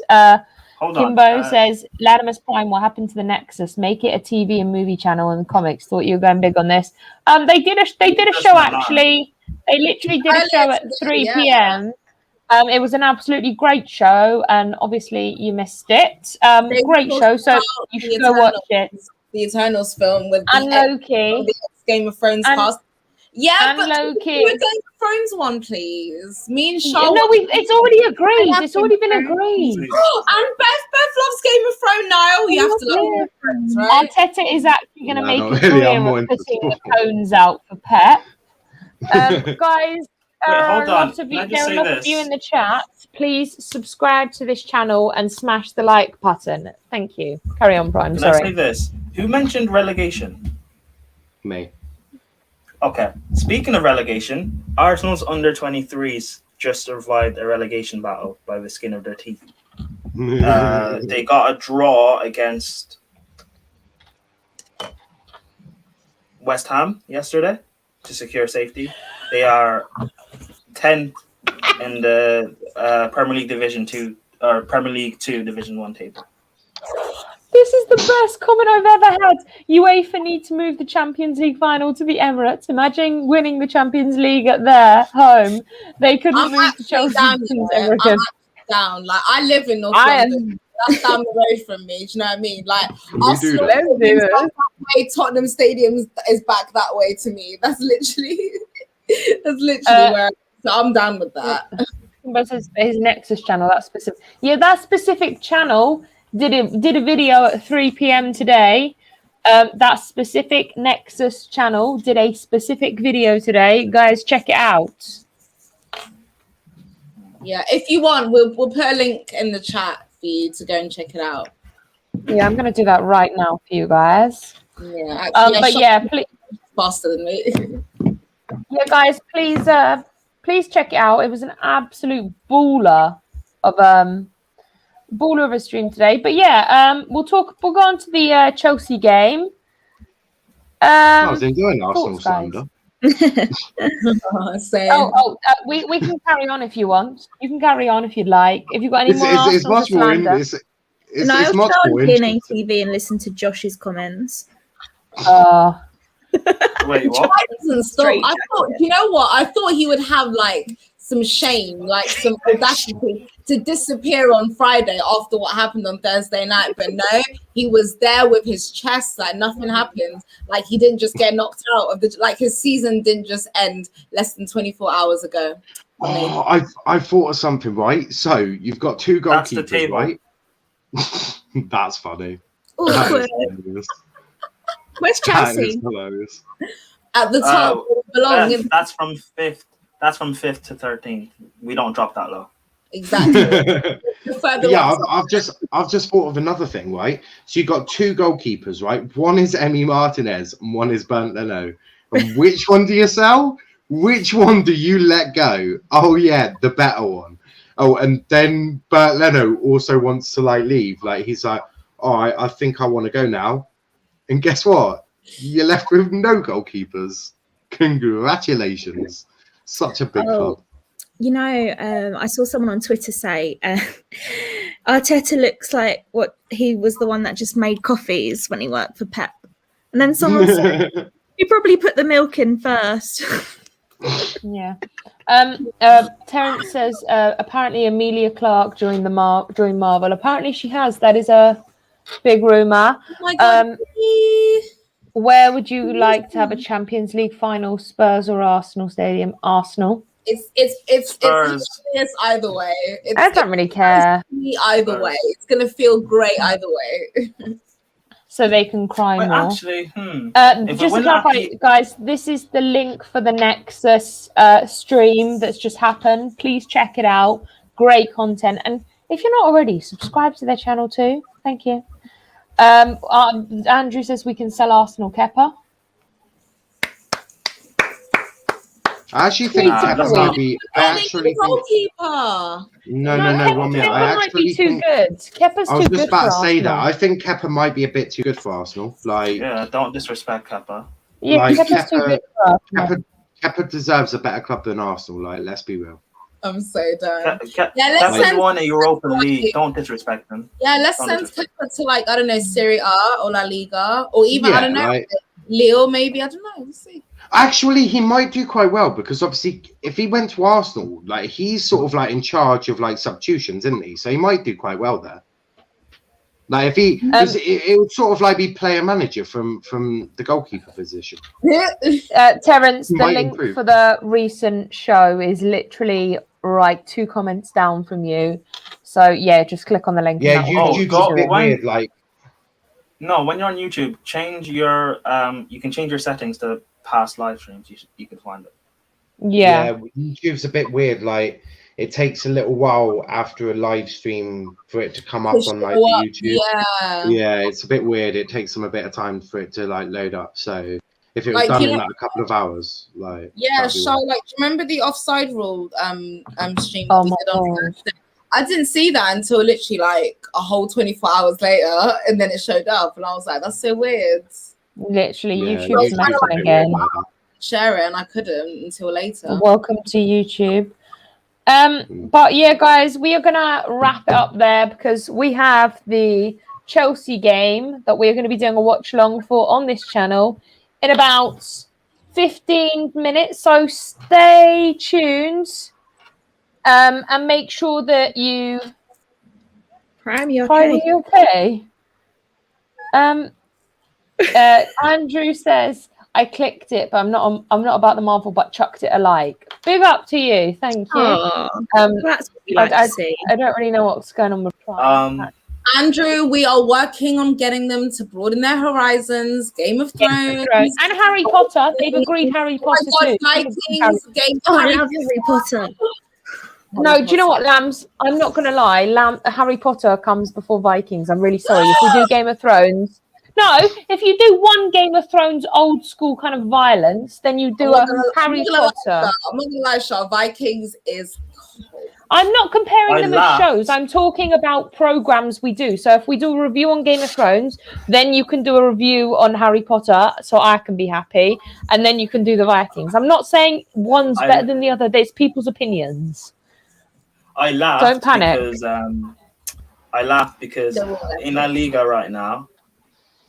Kimbo says, Latimus Prime, what happened to the Nexus? Make it a TV and movie channel and comics. Thought you were going big on this. They did a show actually. They literally did a show at 3 p.m. It was an absolutely great show, and obviously you missed it. Great show, so you should go watch it. The Eternals film with Loki, Game of Thrones cast. Yeah, and but Loki. do a Game of Thrones one, please. Me and Charlotte. No, it's already agreed. It's already been agreed. And Beth loves Game of Thrones, Niall. You have to love Game of Thrones, right? Arteta is actually going to make a career of putting the cones out for Pep. Guys, lots of you in the chat. Please subscribe to this channel and smash the like button. Thank you. Carry on, Prime. Sorry. Can I say this? Who mentioned relegation? Me. Okay. Speaking of relegation, Arsenal's under-23s just survived a relegation battle by the skin of their teeth. They got a draw against West Ham yesterday to secure safety. They are 10th in the Premier League Division 2 or Premier League 2 Division 1 table. This is the best comment I've ever had. UEFA need to move the Champions League final to the Emirates. Imagine winning the Champions League at their home. They couldn't move to Chelsea. I'm down. Like, I live in North London. That's down the road from me. Do you know what I mean? Like, Arsenal that way, Tottenham Stadium is back that way to me. That's literally where. So I'm down with that. But his Nexus channel, that specific channel did a video at 3 p.m. today. That specific Nexus channel did a specific video today. Guys, check it out. Yeah, if you want, we'll put a link in the chat for you to go and check it out. Yeah, I'm gonna do that right now for you guys. Yeah, actually, please, faster than me. Yeah, guys, please check it out. It was an absolute baller of a stream today. But yeah, we'll go on to the Chelsea game. I was enjoying Arsenal slander. We can carry on if you want. You can carry on if you'd like. If you've got any more Arsenal it's much more interesting. I'll try on DNA TV and listen to Josh's comments. Wait, what? I thought, you know what? I thought he would have like some shame, like some audacity to disappear on Friday after what happened on Thursday night. But no, he was there with his chest, like nothing happened. Like he didn't just get knocked out of like his season didn't just end less than 24 hours ago. I thought of something, right? So you've got two goalkeepers, right? That's funny. Where's Chelsea? At the top, that's from 5th. That's from 5th to 13th. We don't drop that low. Exactly. I've just thought of another thing, right? So you've got two goalkeepers, right? One is Emi Martinez and one is Bernd Leno. And which one do you sell? Which one do you let go? Oh yeah, the better one. Oh, and then Bernd Leno also wants to leave. He's like, all right, I think I want to go now. And guess what? You're left with no goalkeepers. Congratulations. Such a big club. You know, I saw someone on Twitter say Arteta looks like he was the one that just made coffees when he worked for Pep. And then someone said, you probably put the milk in first. Yeah. Terence says, apparently Emilia Clarke joined Marvel. Apparently she has. That is a big rumor. Oh my God. Where would you like to have a Champions League final? Spurs or Arsenal Stadium? Arsenal. It's either way. I don't really care. Either way, it's gonna feel great either way. so they can cry Wait, more. actually, Just to clarify, guys, this is the link for the Nexus stream that's just happened. Please check it out. Great content. And if you're not already, subscribe to their channel too. Thank you. Andrew says we can sell Arsenal Kepa. I actually think Kepa might be. Goalkeeper. No. 1 minute. I Kepa might be actually too think. good. Kepa's I was too just good about for to say that. Arsenal. I think Kepa might be a bit too good for Arsenal. Like, yeah, don't disrespect Kepa. Yeah, like Kepa's too good for Arsenal. Kepa deserves a better club than Arsenal. Like, let's be real. I'm so done. Yeah, Kepa's won a Europa League. Don't disrespect him. Yeah, let's send Kepa to like, I don't know, Serie A or La Liga, or even I don't know, like, Lille maybe. I don't know. We'll see. Actually, he might do quite well because obviously, if he went to Arsenal, like he's sort of like in charge of like substitutions, isn't he? So he might do quite well there. Like if he, it would sort of like be player manager from the goalkeeper position. Terence, the link for the recent show is literally right 2 comments down from you. So yeah, just click on the link. Yeah, YouTube's a bit weird. Like, no, when you're on YouTube, change your you can change your settings to past live streams. You can find it. Yeah, YouTube's a bit weird. Like, it takes a little while after a live stream for it to come up on like YouTube. Yeah, it's a bit weird. It takes them a bit of time for it to like load up. So if it was done in like a couple of hours, like so like, do you remember the offside rule stream that we did on Thursday? I didn't see that until literally like a whole 24 hours later, and then it showed up, and I was like, that's so weird. Literally, YouTube's messing again. Share it, and I couldn't until later. Welcome to YouTube. But yeah, guys, we are gonna wrap it up there because we have the Chelsea game that we're going to be doing a watch along for on this channel in about 15 minutes. So stay tuned and make sure that you. Prime, you okay? You okay? Andrew says, I clicked it, but I'm not about the Marvel, but chucked it a like. Big up to you. Thank you. That's what we like to see. I don't really know what's going on with Prime. Andrew, we are working on getting them to broaden their horizons. Game of Thrones. And Harry Potter. They've agreed Harry Potter too. Harry Potter. No, do you know what, Lambs? I'm not going to lie. Harry Potter comes before Vikings. I'm really sorry. If we do Game of Thrones... No, if you do one Game of Thrones old school kind of violence, then you do Harry Potter. I'm not gonna lie, Shaw. Vikings is cold. I'm not comparing them as shows. I'm talking about programs we do. So if we do a review on Game of Thrones, then you can do a review on Harry Potter, so I can be happy, and then you can do the Vikings. I'm not saying one's better than the other. There's people's opinions. I laughed. Don't panic. Because, I laughed because in La Liga right now,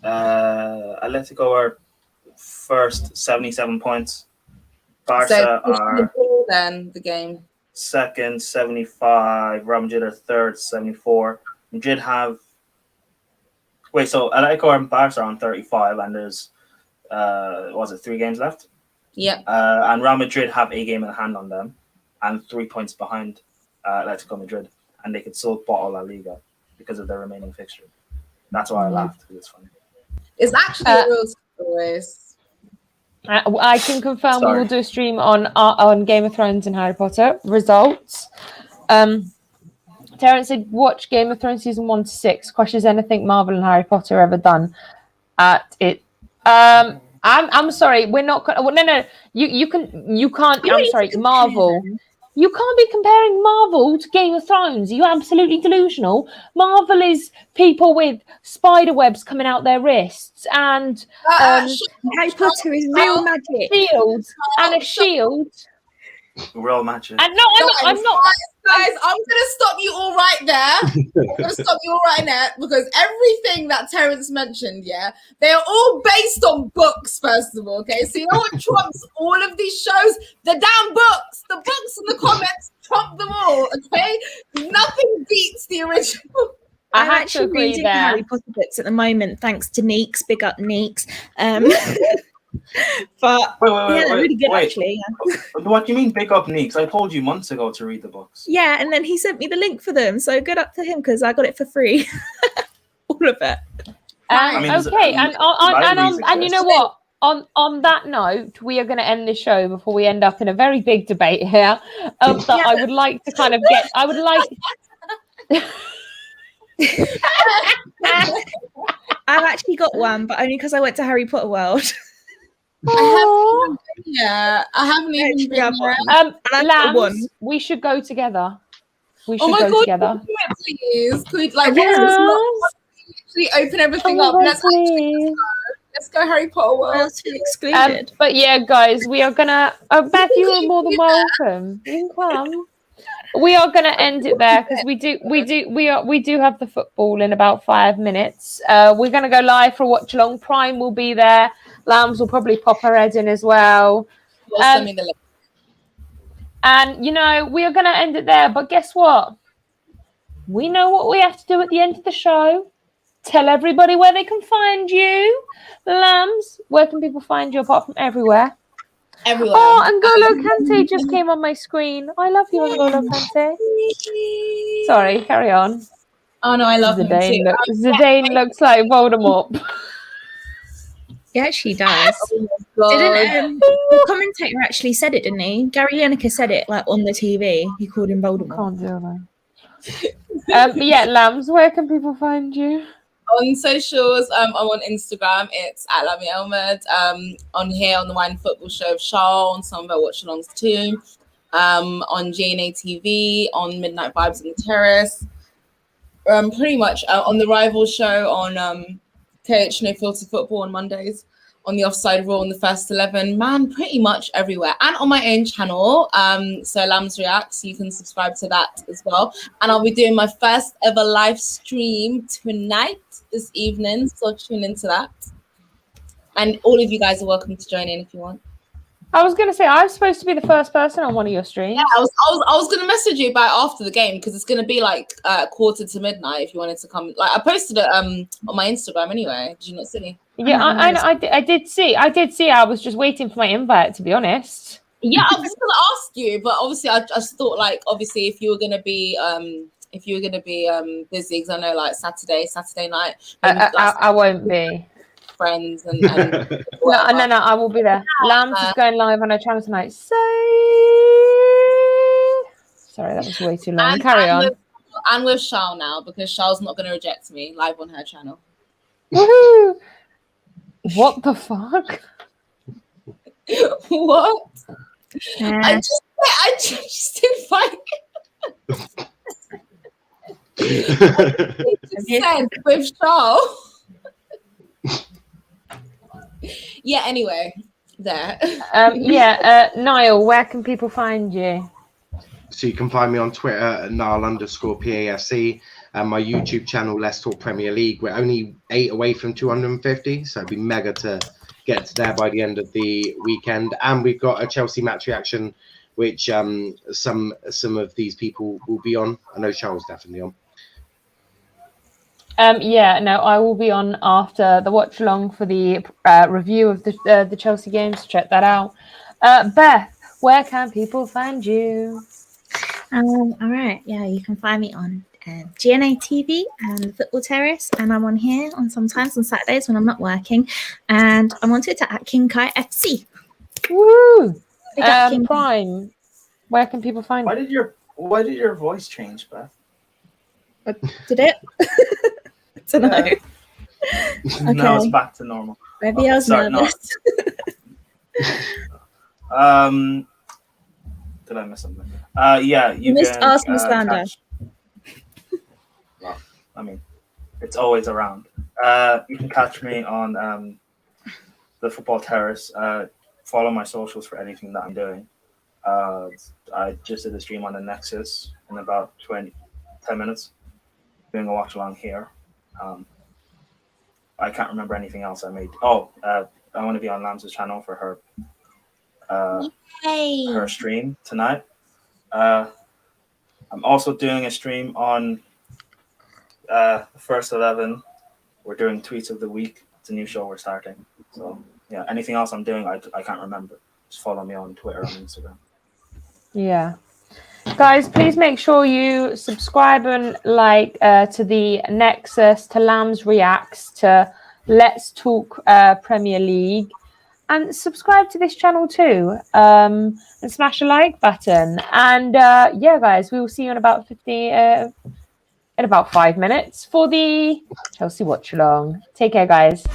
Atletico are first, 77 points. Barca are then the game second, 75. Real Madrid are third, 74. Madrid have so Atletico and Barca are on 35, and there's 3 games left? Yeah. And Real Madrid have a game in hand on them, and 3 points behind Atletico Madrid, and they could still bottle La Liga because of their remaining fixture. That's why I laughed, because it's funny. It's actually a real race. I can confirm we will do a stream on Game of Thrones and Harry Potter results. Terence said, watch Game of Thrones season 1 to 6. Questions anything Marvel and Harry Potter ever done at it. I'm sorry, we're not gonna. Well, no. You can't. I'm sorry, Marvel. You can't be comparing Marvel to Game of Thrones. You're absolutely delusional. Marvel is people with spider webs coming out their wrists and Harry Potter is real magic. Shields and a shield. Real magic. And I'm not. Guys, I'm gonna stop you all right there. Because everything that Terence mentioned, they are all based on books, first of all. Okay, so you know what trumps all of these shows? The damn books. The books and the comics trump them all. Okay, nothing beats the original. I'm actually reading Harry Potter books at the moment, thanks to Neeks. Big up Neeks. But they're really good actually. What do you mean big up Neeks? I told you months ago to read the books. Yeah, and then he sent me the link for them, so good up to him because I got it for free. All of it. Okay, and you know what? On that note, we are going to end the show before we end up in a very big debate here. That I would like to kind of get. I would like. I've actually got one, but only because I went to Harry Potter World. I haven't even been there. Lambs, we should go together. We should go together. Please, could we, like, actually open everything up? Let's go Harry Potter World. Excluded. But yeah, guys, we are gonna. Beth, you are more than welcome. You can come. We are going to end it there because we do have the football in about 5 minutes. We're going to go live for Watch Along. Prime will be there. Lambs will probably pop her head in as well. And you know, we are going to end it there. But guess what? We know what we have to do at the end of the show. Tell everybody where they can find you. Lambs, where can people find you apart from everywhere? Everywhere. Oh, N'Golo Kante just came on my screen. I love you, N'Golo Kante. Sorry, carry on. Oh no, I love Zidane. Zidane looks like Voldemort. He actually does. Didn't the commentator actually said it, didn't he? Gary Lineker said it like on the TV. He called him Voldemort. Can't do that. But yeah, Lambs, where can people find you? On socials, I'm on Instagram. It's at Lami Elmed. On here on the Wine Football Show of Charles, on some of our watch alongs too. On GNA TV, on Midnight Vibes on the Terrace. Pretty much on the Rival Show on KH No Filter Football on Mondays. On the Offside Rule on the First 11, man, pretty much everywhere. And on my own channel, so Lambs Reacts, you can subscribe to that as well. And I'll be doing my first ever live stream tonight, this evening, so tune into that. And all of you guys are welcome to join in if you want. I was going to say, I was supposed to be the first person on one of your streams. Yeah, I was going to message you about after the game because it's going to be like 1:45 if you wanted to come. Like I posted it on my Instagram anyway. Did you not see? Yeah, I did see. I was just waiting for my invite, to be honest. Yeah, I was going to ask you, but obviously I just thought like obviously if you were going to be busy, because I know like Saturday night. I won't be. Friends and no, I will be there. Lambs is going live on her channel tonight. So sorry, that was way too long. Carry on. And with Charles now, because Charles not going to reject me live on her channel. Woohoo! What the fuck? What? I just didn't find it. Said with Charles. Yeah, anyway, there. Niall, where can people find you? So you can find me on Twitter at Niall_PAFC and my YouTube channel, Let's Talk Premier League. We're only 8 away from 250, so it'd be mega to get to there by the end of the weekend. And we've got a Chelsea match reaction, which some of these people will be on. I know Charles definitely on. I will be on after the watch along for the review of the Chelsea games. Check that out. Beth, where can people find you? All right, yeah, you can find me on GNA TV and the Football Terrace, and I'm on here sometimes on Saturdays when I'm not working, and I'm on Twitter at King Kai FC. Woo! Prime, where can people find you? Why did your voice change, Beth? Did it? I don't know. Okay. No, it's back to normal. Maybe I was nervous. No. Did I miss something? You missed Arsenal slander. Well, I mean, it's always around. You can catch me on the Football Terrace. Follow my socials for anything that I'm doing. I just did a stream on the Nexus in about 10 minutes. Doing a watch along here. I can't remember anything else I made. I want to be on Lambs' channel for her stream tonight. I'm also doing a stream on the First 11. We're doing Tweets of the Week. It's a new show we're starting. So yeah, anything else I'm doing, I can't remember. Just follow me on Twitter and Instagram. Yeah. Guys, please make sure you subscribe and like to the Nexus, to Lambs Reacts, to Let's Talk Premier League. And subscribe to this channel too. And smash a like button. And yeah, guys, we will see you in about 5 minutes for the Chelsea watch along. Take care, guys.